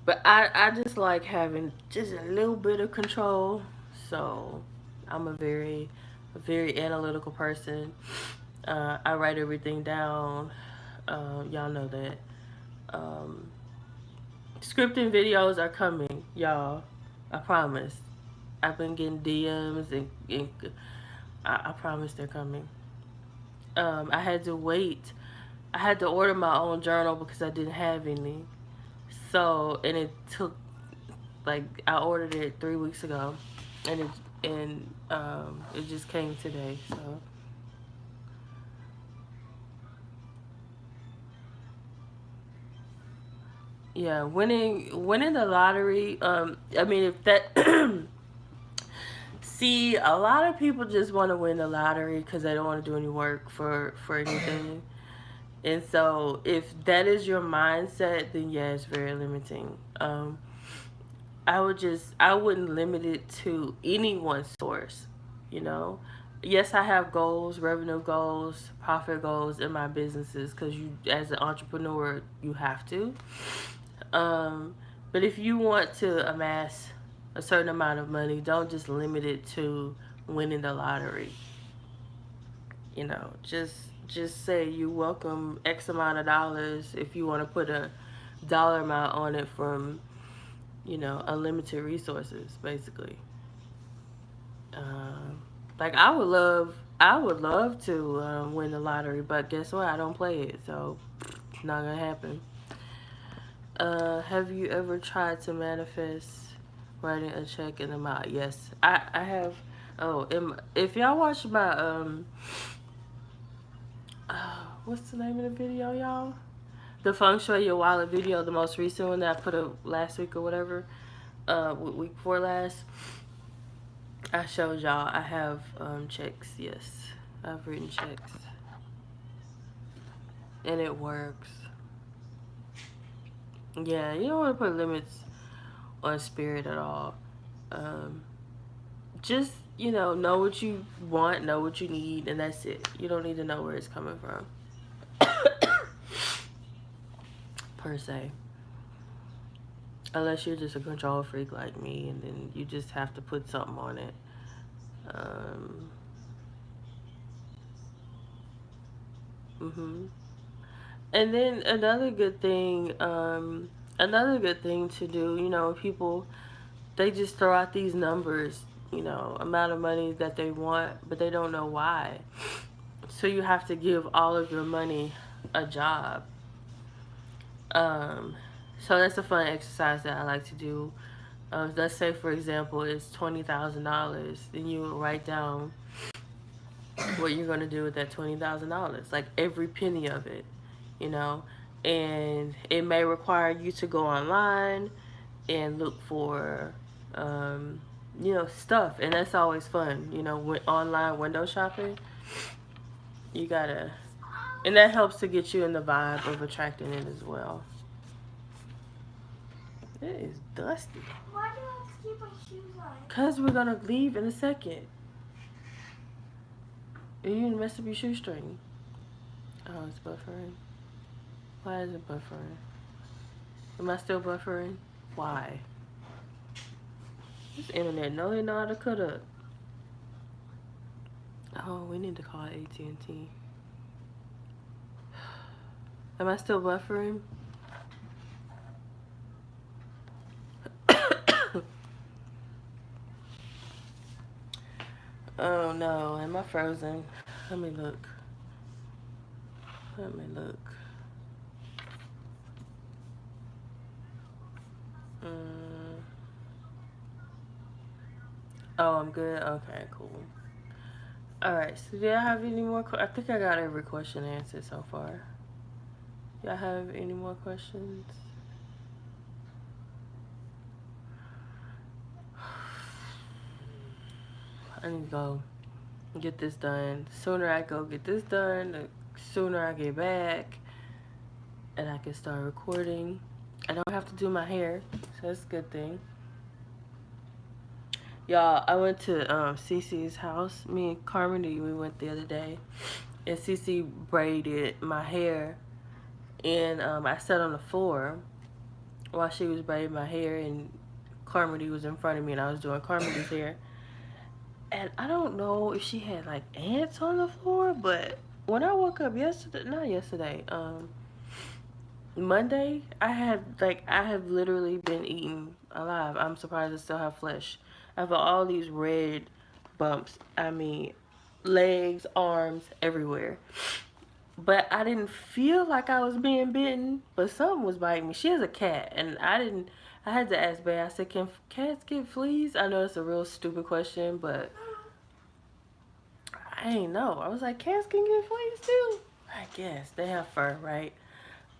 But I just like having just a little bit of control. So I'm a very analytical person. I write everything down. Y'all know that. Um, Scripting videos are coming, y'all. I promise. I've been getting DMs and I promise they're coming. I had to wait. I had to order my own journal because I didn't have any. So, and it took, like, I ordered it 3 weeks ago, and it just came today. So yeah, winning the lottery. I mean, if that see, a lot of people just want to win the lottery because they don't want to do any work for anything. And so, if that is your mindset, then yeah, it's very limiting. I wouldn't limit it to any one source, you know. Yes, I have goals, revenue goals, profit goals in my businesses because you, as an entrepreneur, you have to. Um, but if you want to amass a certain amount of money, don't just limit it to winning the lottery. Just say you welcome X amount of dollars if you want to put a dollar amount on it from, unlimited resources, basically. Um, like, I would love to win the lottery, but guess what? I don't play it, so it's not gonna happen. Have you ever tried to manifest writing a check in the mail? Yes, I have. Oh, if y'all watch my What's the name of the video, y'all? The Feng Shui Your Wallet video, the most recent one that I put up last week or whatever, week before last. I showed y'all I have checks. Yes, I've written checks, and it works. Yeah, you don't want to put limits on spirit at all. Um, just know what you want, know what you need, and that's it. You don't need to know where it's coming from, per se. Unless you're just a control freak like me, and then you just have to put something on it. Um, mhm. And then another good thing to do, people, they just throw out these numbers, amount of money that they want, but they don't know why. So you have to give all of your money a job. Um, so that's a fun exercise that I like to do. Let's say, for example, it's $20,000. Then you write down what you're going to do with that $20,000, like every penny of it, you know. And it may require you to go online and look for, stuff, and that's always fun. With online window shopping, you gotta, and that helps to get you in the vibe of attracting it as well. It is dusty. Why do I have to keep my shoes on? Cause we're gonna leave in a second. Are you gonna mess up your shoestring? Oh, it's buffering. Why is it buffering? Am I still buffering? Why? This internet know how to cut up. Oh, we need to call AT&T. Am I still buffering? Oh no, am I frozen? Let me look. Oh, I'm good? Okay, cool. Alright, so do y'all have any more I think I got every question answered so far. Y'all have any more questions? I need to go get this done. The sooner I go get this done, the sooner I get back, and I can start recording. I don't have to do my hair, so that's a good thing. Y'all, I went to Cece's house. Me and Carmody, we went the other day, and Cece braided my hair, and I sat on the floor while she was braiding my hair, and Carmody was in front of me, and I was doing Carmody's hair. And I don't know if she had like ants on the floor, but when I woke up Monday, I have literally been eaten alive. I'm surprised I still have flesh. I have all these red bumps. I mean, legs, arms, everywhere. But I didn't feel like I was being bitten, but something was biting me. She has a cat, and I had to ask Bay. I said, can cats get fleas? I know it's a real stupid question, but I ain't know. I was like, cats can get fleas too? I guess. They have fur, right?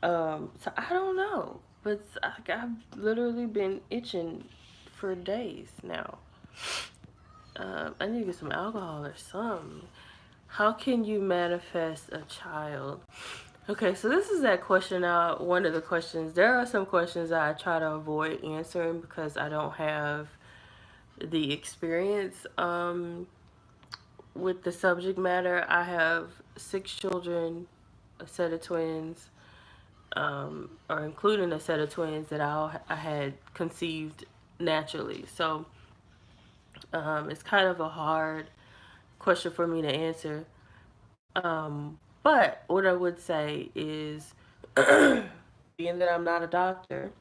So I don't know. But I've literally been itching for days now. I need to get some alcohol or something. How can you manifest a child? Okay, so this is that question now. One of the questions. There are some questions that I try to avoid answering because I don't have the experience with the subject matter. I have 6 children, a set of twins, or including a set of twins that I had conceived naturally. So it's kind of a hard question for me to answer. But what I would say is, being that I'm not a doctor,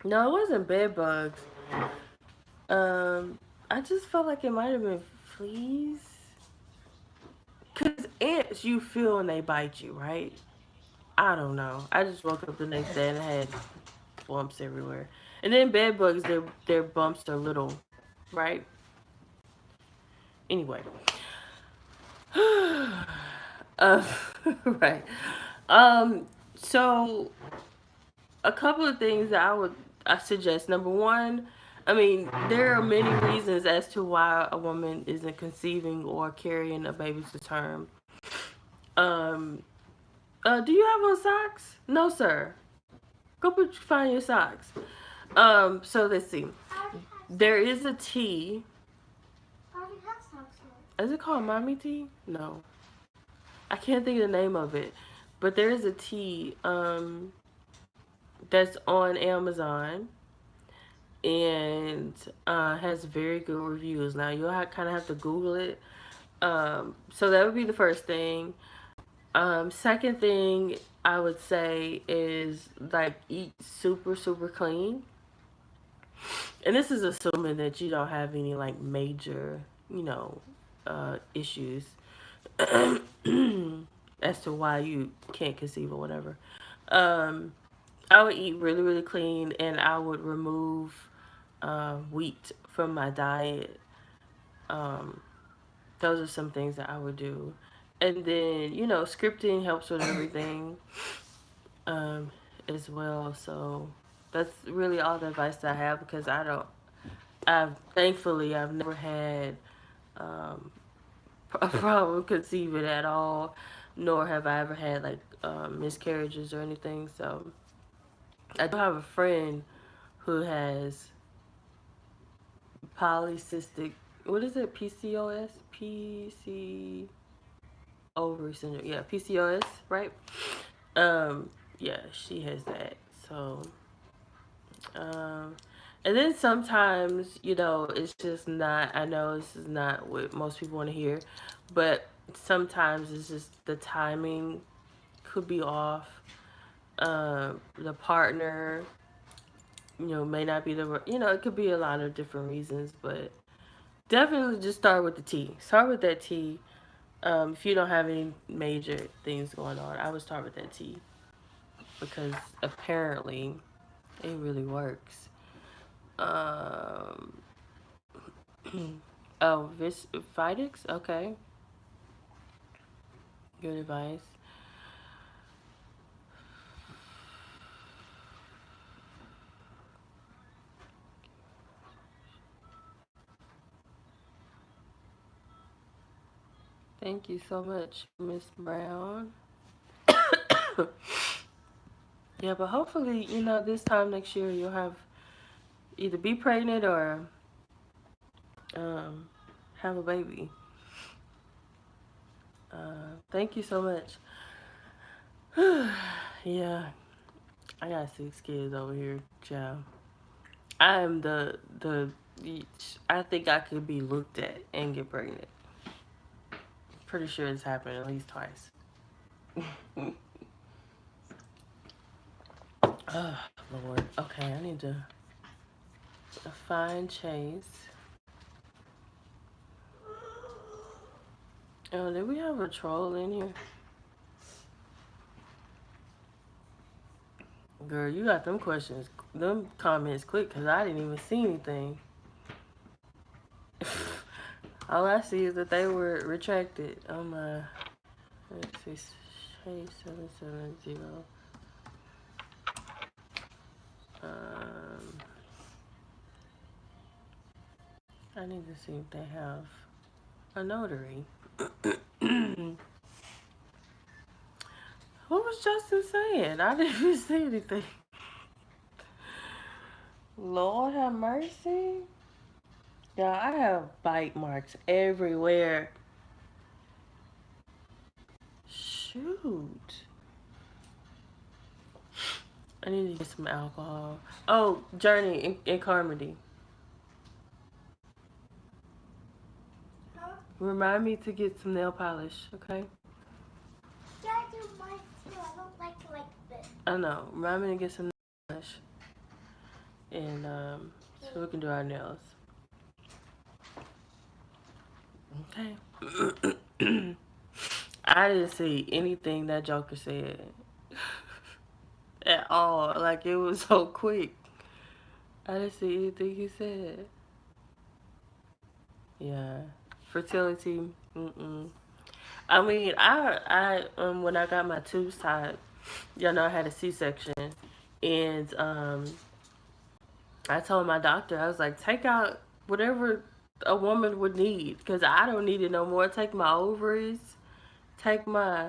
no, it wasn't bed bugs. I just felt like it might have been fleas. Because ants, you feel when they bite you, right? I don't know. I just woke up the next day and I had bumps everywhere. And then bed bugs, their bumps are little, right? Anyway. Uh, right. Um, so a couple of things that I suggest. Number one, I mean, there are many reasons as to why a woman isn't conceiving or carrying a baby to term. Um, do you have on socks? No, sir. Find your socks. So let's see. I already have There socks. is a tea. I already have socks Is it called mommy tea? No, I can't think of the name of it. But there is a tea that's on Amazon and has very good reviews. Now you'll kind of have to Google it. So that would be the first thing. Second thing I would say is like eat super super clean. And this is assuming that you don't have any like major, you know, issues as to why you can't conceive or whatever. Um, I would eat really really clean, and I would remove wheat from my diet. Um, those are some things that I would do. And then, you know, scripting helps with everything um, as well. So that's really all the advice that I have because thankfully, I've never had um, a problem conceiving at all, nor have I ever had like miscarriages or anything. So I do have a friend who has polycystic, what is it? PCOS? PC ovary syndrome. Yeah, PCOS, right? Um, yeah, she has that. So, um, and then sometimes, you know, it's just not, I know this is not what most people want to hear, but sometimes it's just the timing could be off. The partner, you know, may not be you know, it could be a lot of different reasons, but definitely just start with the tea. Start with that tea. If you don't have any major things going on, I would start with that tea because apparently it really works. Um, oh, Vitix? Okay. Good advice. Thank you so much, Miss Brown. Yeah, but hopefully, you know, this time next year you'll have either be pregnant or um, have a baby. Thank you so much. Yeah, I got 6 kids over here, child. I am I think I could be looked at and get pregnant. Pretty sure it's happened at least twice. Oh, Lord. Okay, I need to find Chase. Oh, did we have a troll in here? Girl, you got them comments quick because I didn't even see anything. All I see is that they were retracted. Oh my. Let's see. Chase 770. Um, I need to see if they have a notary. What was Justin saying? I didn't even see anything. Lord have mercy. Yeah, I have bite marks everywhere. Shoot. I need to get some alcohol. Oh, Journey in Carmody. Huh? Remind me to get some nail polish, okay? Yeah, I do mine too. I don't like this. I know. Remind me to get some nail polish. And so we can do our nails. Okay. I didn't see anything that Joker said at all. Like it was so quick. I didn't see anything he said. Yeah. Fertility. Mm-mm. I mean, when I got my tubes tied, y'all know I had a C-section, and I told my doctor, I was like, take out whatever a woman would need, because I don't need it no more. Take my ovaries, take my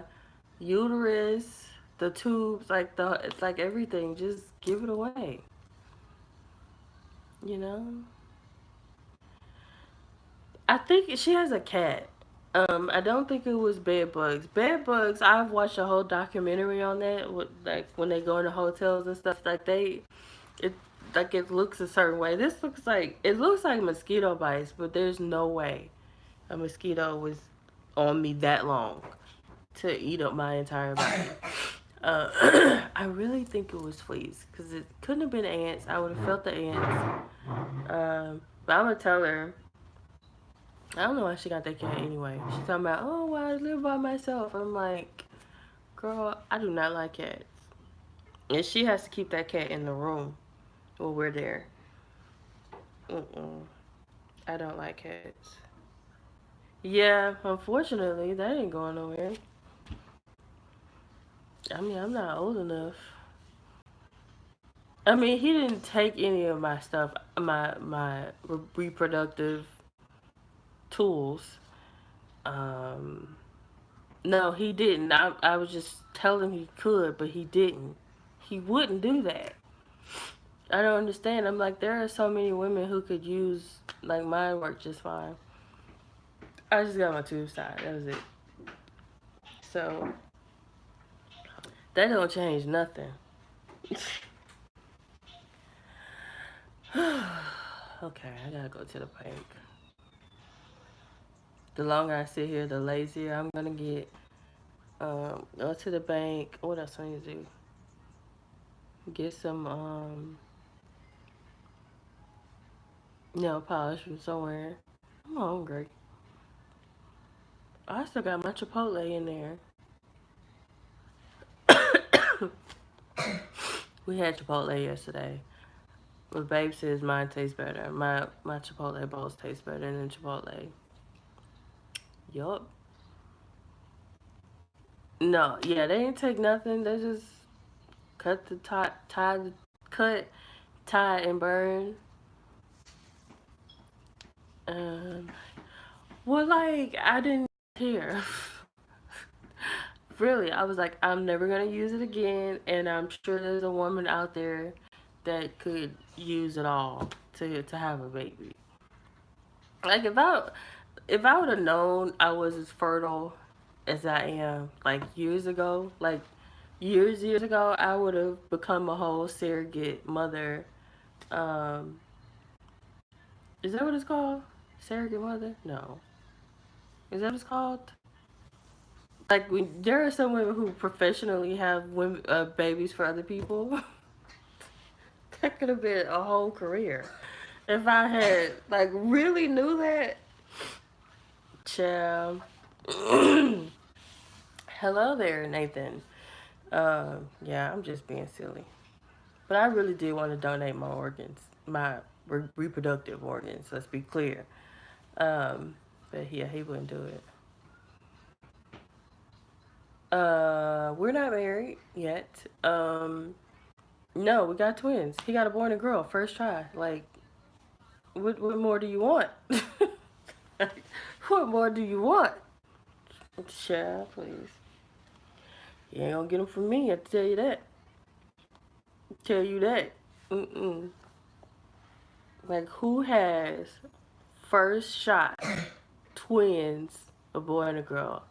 uterus, the tubes, like it's like everything. Just give it away. You know. I think she has a cat. I don't think it was bed bugs. Bed bugs. I've watched a whole documentary on that. With, like when they go into hotels and stuff, like it, like it looks a certain way. This looks like mosquito bites, but there's no way a mosquito was on me that long to eat up my entire body. I really think it was fleas because it couldn't have been ants. I would have felt the ants. But I'm gonna tell her. I don't know why she got that cat anyway. She's talking about, oh, well, I live by myself. I'm like, girl, I do not like cats. And she has to keep that cat in the room while we're there. Mm-mm. I don't like cats. Yeah, unfortunately, that ain't going nowhere. I mean, I'm not old enough. I mean, he didn't take any of my stuff, my reproductive tools. Um, no, he didn't. I was just telling him he could, but he didn't. He wouldn't do that. I don't understand. I'm like, there are so many women who could use, like, mine work just fine. I just got my tube side. That was it. So that don't change nothing. Okay, I gotta go to the bank. The longer I sit here, the lazier I'm gonna get. Go to the bank. What else I need to do? Get some nail polish from somewhere. I'm hungry. I still got my Chipotle in there. We had Chipotle yesterday. But Babe says mine tastes better. My Chipotle bowls taste better than Chipotle. Yup. No, yeah, they didn't take nothing. They just cut the cut, tie, and burn. Um, well, like I didn't care. Really, I was like, I'm never gonna use it again, and I'm sure there's a woman out there that could use it all to have a baby. Like if I would have known I was as fertile as I am, like years ago, I would have become a whole surrogate mother. Um, is that what it's called? Surrogate mother? No. Is that what it's called? Like there are some women who professionally have babies for other people. That could have been a whole career. If I had like really knew that, child. Hello there, Nathan. Yeah, I'm just being silly. But I really did want to donate my organs, my reproductive organs. Let's be clear. But yeah, he wouldn't do it. We're not married yet. No, we got twins. He got a boy and a girl, first try. Like, what more do you want? What more do you want? Child, please. You ain't gonna get them from me. I tell you that. Tell you that. Mm-mm. Like, who has first shot twins, a boy and a girl?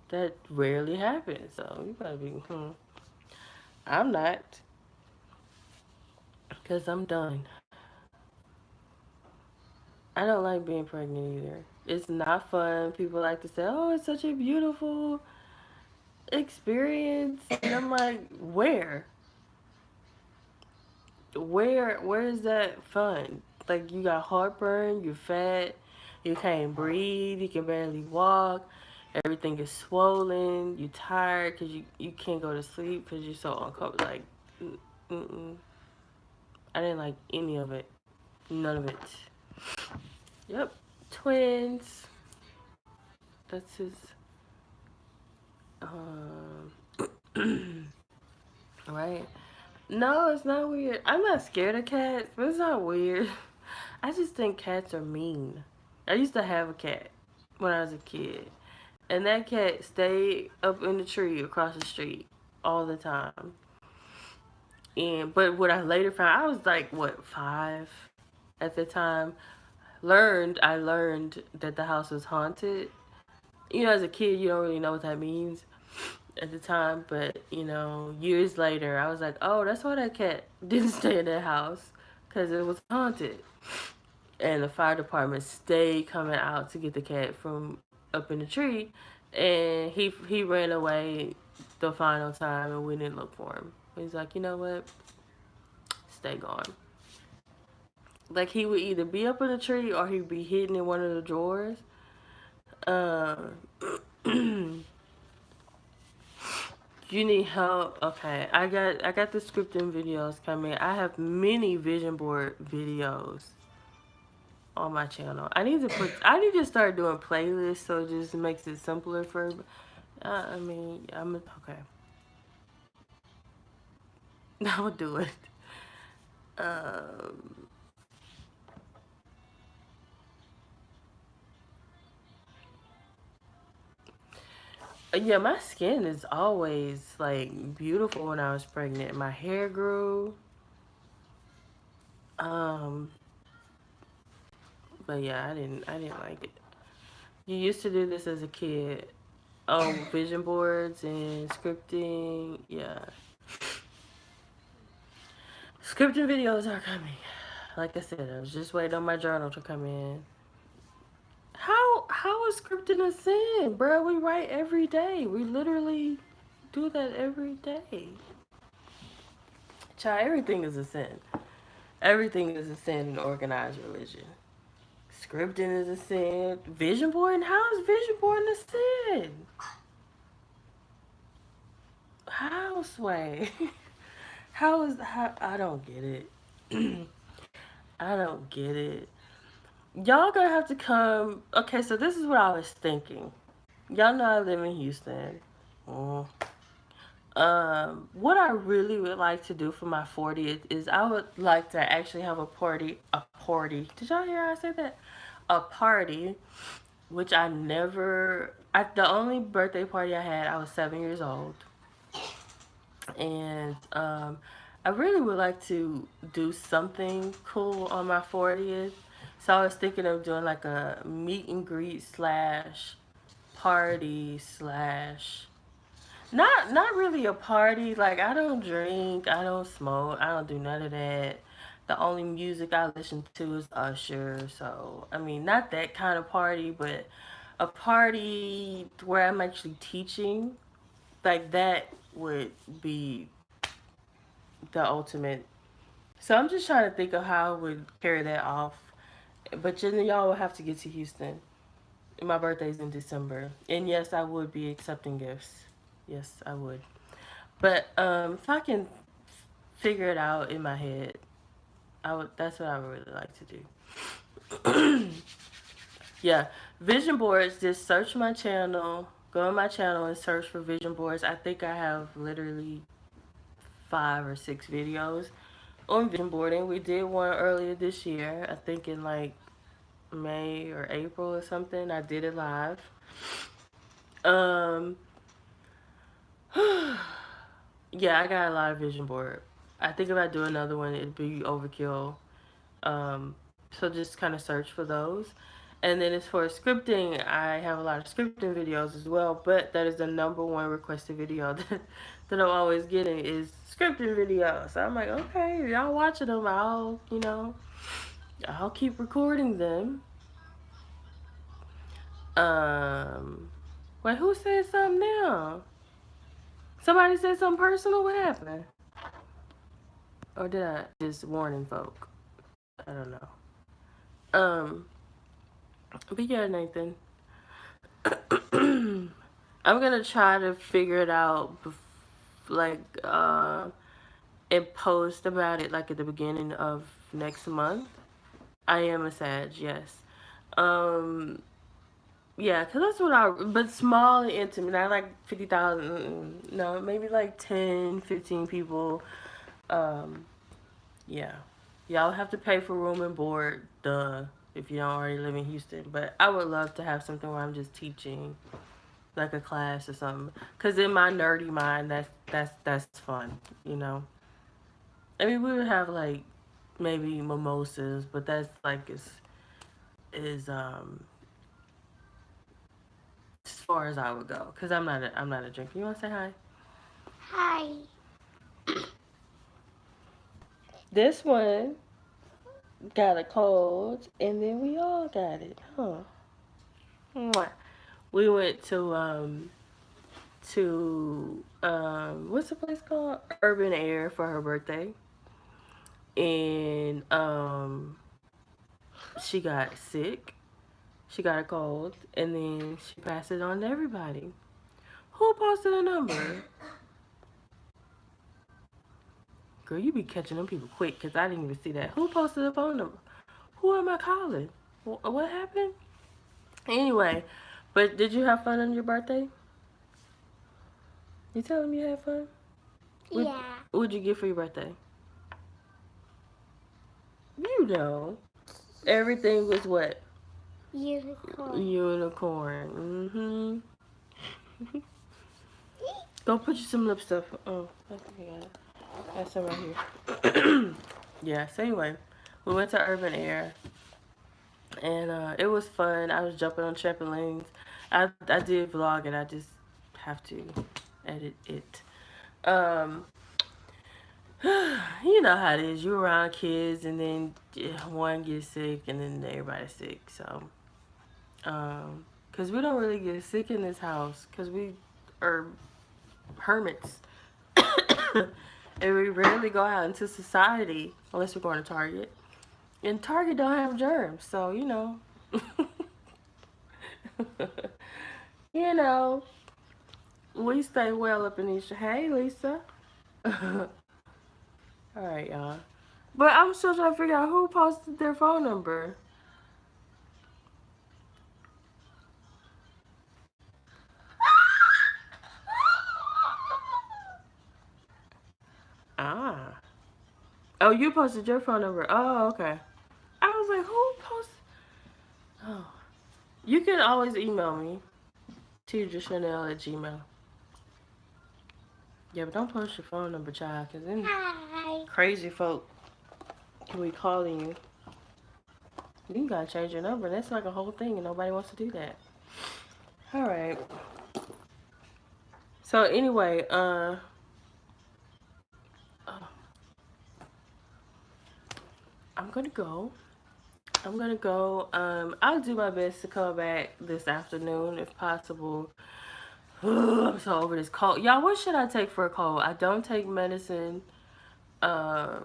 That rarely happens. So you gotta be. I'm not, cause I'm done. I don't like being pregnant either. It's not fun. People like to say, "Oh, it's such a beautiful experience," and I'm like, "Where? Where is that fun? Like you got heartburn, you're fat, you can't breathe, you can barely walk, everything is swollen, you're tired because you can't go to sleep because you're so uncomfortable. Like, mm-mm. I didn't like any of it. None of it. Yep. Twins. That's his. Um, right? No, it's not weird. I'm not scared of cats, but it's not weird. I just think cats are mean. I used to have a cat when I was a kid, and that cat stayed up in the tree across the street all the time. And but what I later found, I was like what 5 at the time. I learned that the house was haunted. You know, as a kid, you don't really know what that means at the time, but years later, I was like, oh, that's why that cat didn't stay in that house, because it was haunted. And the fire department stayed coming out to get the cat from up in the tree, and he ran away the final time, and we didn't look for him. He's like, you know what? Stay gone. Like he would either be up in the tree or he'd be hidden in one of the drawers. Uh, you need help? Okay, I got the scripting videos coming. I have many vision board videos on my channel. I need to start doing playlists so it just makes it simpler for. I mean, okay. I'll do it. Um, yeah, my skin is always like beautiful when I was pregnant. My hair grew. Um, but yeah, I didn't like it. You used to do this as a kid. Oh, vision boards and scripting. Yeah. Scripting videos are coming. Like I said, I was just waiting on my journal to come in. How is scripting a sin, bro? We write every day. We literally do that every day. Child, everything is a sin. Everything is a sin in organized religion. Scripting is a sin. Vision boarding? How is vision boarding a sin? How, Sway? How? I don't get it. I don't get it. Y'all gonna have to come. Okay, so this is what I was thinking. Y'all know I live in Houston. Mm. What I really would like to do for my 40th is I would like to actually have a party. A party. Did y'all hear I say that? A party, which I never. The only birthday party I had, I was 7 years old, and I really would like to do something cool on my 40th. So I was thinking of doing like a meet and greet slash party slash not really a party. Like I don't drink, I don't smoke, I don't do none of that. The only music I listen to is Usher. So I mean, not that kind of party, but a party where I'm actually teaching, like that would be the ultimate. So I'm just trying to think of how I would carry that off. But then y'all will have to get to Houston. My birthday's in December, and yes, I would be accepting gifts. Yes, I would. But if I can figure it out in my head, I would. That's what I would really like to do. Yeah, vision boards. Just search my channel. Go on my channel and search for vision boards. I think I have literally 5 or 6 videos on vision boarding. We did one earlier this year. I think in like May or April or something. I did it live. Um, yeah, I got a lot of vision board. I think if I do another one, it'd be overkill. So just kind of search for those. And then as for scripting, I have a lot of scripting videos as well. But that is the number one requested video that I'm always getting is scripting videos. So I'm like, okay, y'all watching them, I'll keep recording them. Um, Wait, who said something now? Somebody said something personal. What happened? Or did I just warning folk? I don't know. Um, but yeah, Nathan. I'm gonna try to figure it out, like, and post about it like at the beginning of next month. I am a Sag, yes. Um, Yeah, cause that's what but small and intimate, not like 50,000. No, maybe like 10, 15 people. Um, yeah, y'all have to pay for room and board, duh, if you don't already live in Houston. But I would love to have something where I'm just teaching, like a class or something. Cause in my nerdy mind, that's fun, you know. I mean, we would have like maybe mimosas, but that's like is as far as I would go. Cause I'm not a drinker. You wanna say hi? Hi. This one got a cold, and then we all got it, huh? Mwah. We went to what's the place called? Urban Air for her birthday, and she got sick. She got a cold, and then she passed it on to everybody. Who posted a number? Girl, you be catching them people quick, cause I didn't even see that. Who posted a phone number? Who am I calling? What happened? Anyway, but did you have fun on your birthday? You telling me you had fun? What Yeah. What'd you get for your birthday? You know, everything was what? Unicorn. Unicorn. Go put you some lipstick. Oh, I think I got it. Got some right here. Yeah. So anyway, we went to Urban Air, and it was fun. I was jumping on trampolines. I did vlog it. I just have to edit it. Um, you know how it is. You around kids, and then one gets sick, and then everybody's sick. So, cause we don't really get sick in this house, cause we are hermits, and we rarely go out into society unless we're going to Target. And Target don't have germs, so you know. You know, we stay well up in these. Hey, Lisa. All right, y'all. But I'm still trying to figure out who posted their phone number. Ah. Oh, you posted your phone number. Oh, okay. I was like, who posted? Oh. You can always email me. TedraChanel@gmail. Yeah, but don't post your phone number, child, because then Hi. crazy folk will be calling you. You gotta change your number. That's like a whole thing, and nobody wants to do that. All right. So anyway, oh, I'm gonna go. I'm gonna go. I'll do my best to come back this afternoon if possible. I'm so over this cold. Y'all, what should I take for a cold? I don't take medicine, uh,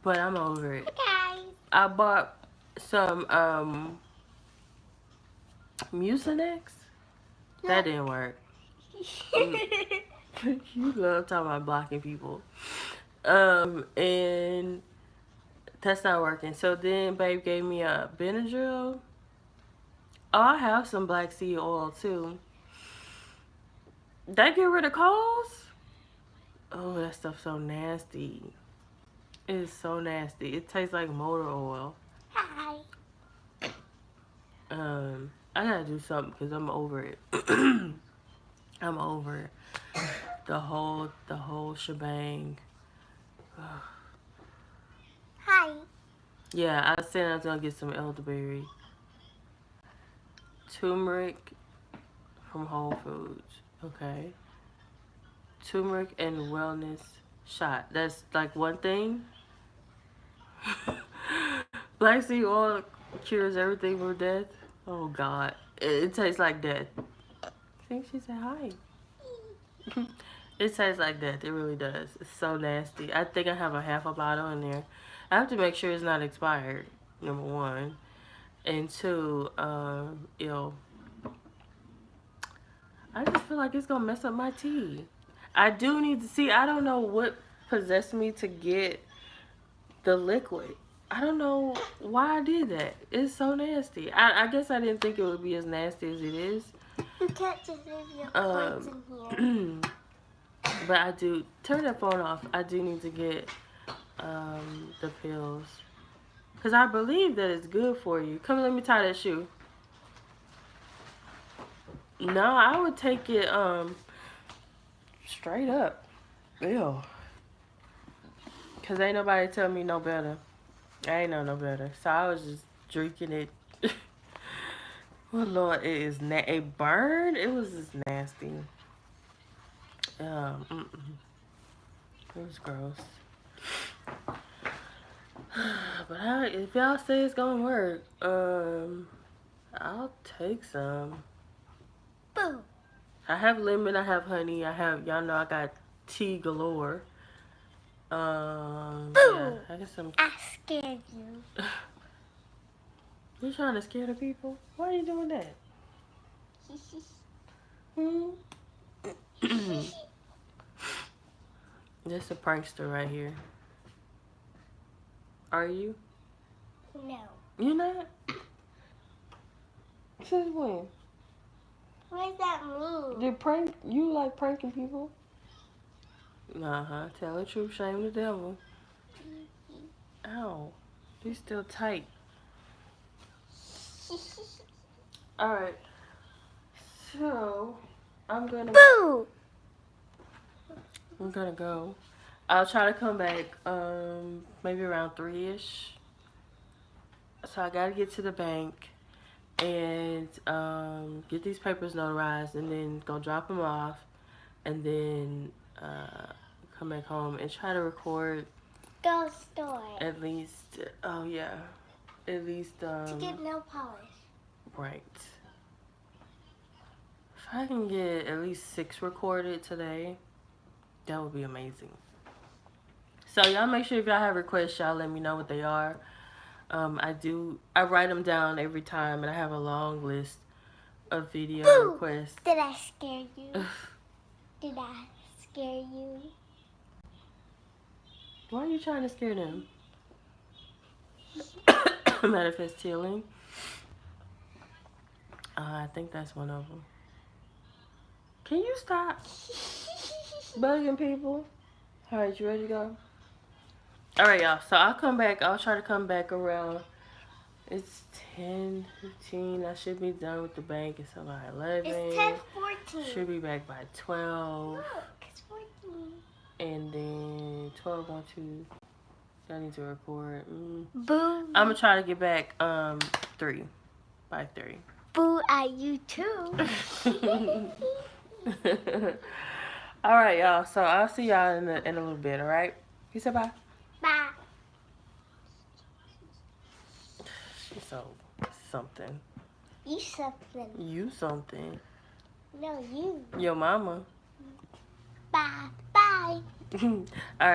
but I'm over it. Hi, I bought some Mucinex. That didn't work. guys. You love talking about blocking people. And that's not working. So then babe gave me a Benadryl. Oh, I have some black seed oil too. That get rid of colds? Oh, that stuff's so nasty. It is so nasty. It tastes like motor oil. Hi. I gotta do something because I'm over it. I'm over the whole shebang. Hi. Yeah, I said I was gonna get some elderberry, turmeric from Whole Foods. Okay, turmeric and wellness shot. That's like one thing. Black seed oil cures everything from death. Oh God, it tastes like death. I think she said hi. It tastes like death. It really does. It's so nasty. I think I have a half a bottle in there. I have to make sure it's not expired. Number one, and two, ill. I just feel like it's gonna mess up my tea. I do need to see. I don't know what possessed me to get the liquid. I don't know why I did that. It's so nasty. I guess I didn't think it would be as nasty as it is. You can't just leave your cards in here. But I do turn that phone off. I do need to get the pills, cause I believe that it's good for you. Come, let me tie that shoe. No, I would take it straight up. Ew. Cause ain't nobody tell me no better. I ain't know no better. So I was just drinking it. Well, Lord, it is a burn. It was just nasty. It was gross. But if y'all say it's gonna work, I'll take some. Boo. I have lemon. I have honey. Y'all know I got tea galore. Boo. Yeah, I got some. I scared you. You trying to scare the people? Why are you doing that? This a prankster right here. Are you? No. You not? Since when? What does that mean? You like pranking people? Tell the truth, shame the devil. Ow. He's still tight. Alright. So, I'm gonna Boo! go. I'll try to come back, maybe around 3-ish. So I gotta get to the bank and get these papers notarized, and then go drop them off, and then come back home and try to record Ghost story. at least, at least, to get nail polish. right. If I can get at least 6 recorded today, that would be amazing. So y'all make sure if y'all have requests, y'all let me know what they are. I write them down every time, and I have a long list of video Boo! requests. Did I scare you? Did I scare you? Why are you trying to scare them? Manifest healing. I think that's one of them. Can you stop bugging people? Alright, you ready to go? Alright, y'all. So I'll come back. I'll try to come back around. It's 10:15. I should be done with the bank. It's about 11. It's 10:14. Should be back by 12. Look, it's 14. And then 12:12. I need to record. Boo. I'm gonna try to get back 3 by 3. Boo at you too. All right, y'all. So I'll see y'all in a little bit. All right. You said bye. Bye. She's so something. You something. You something. No, you. Your mama. Bye. Bye. All right.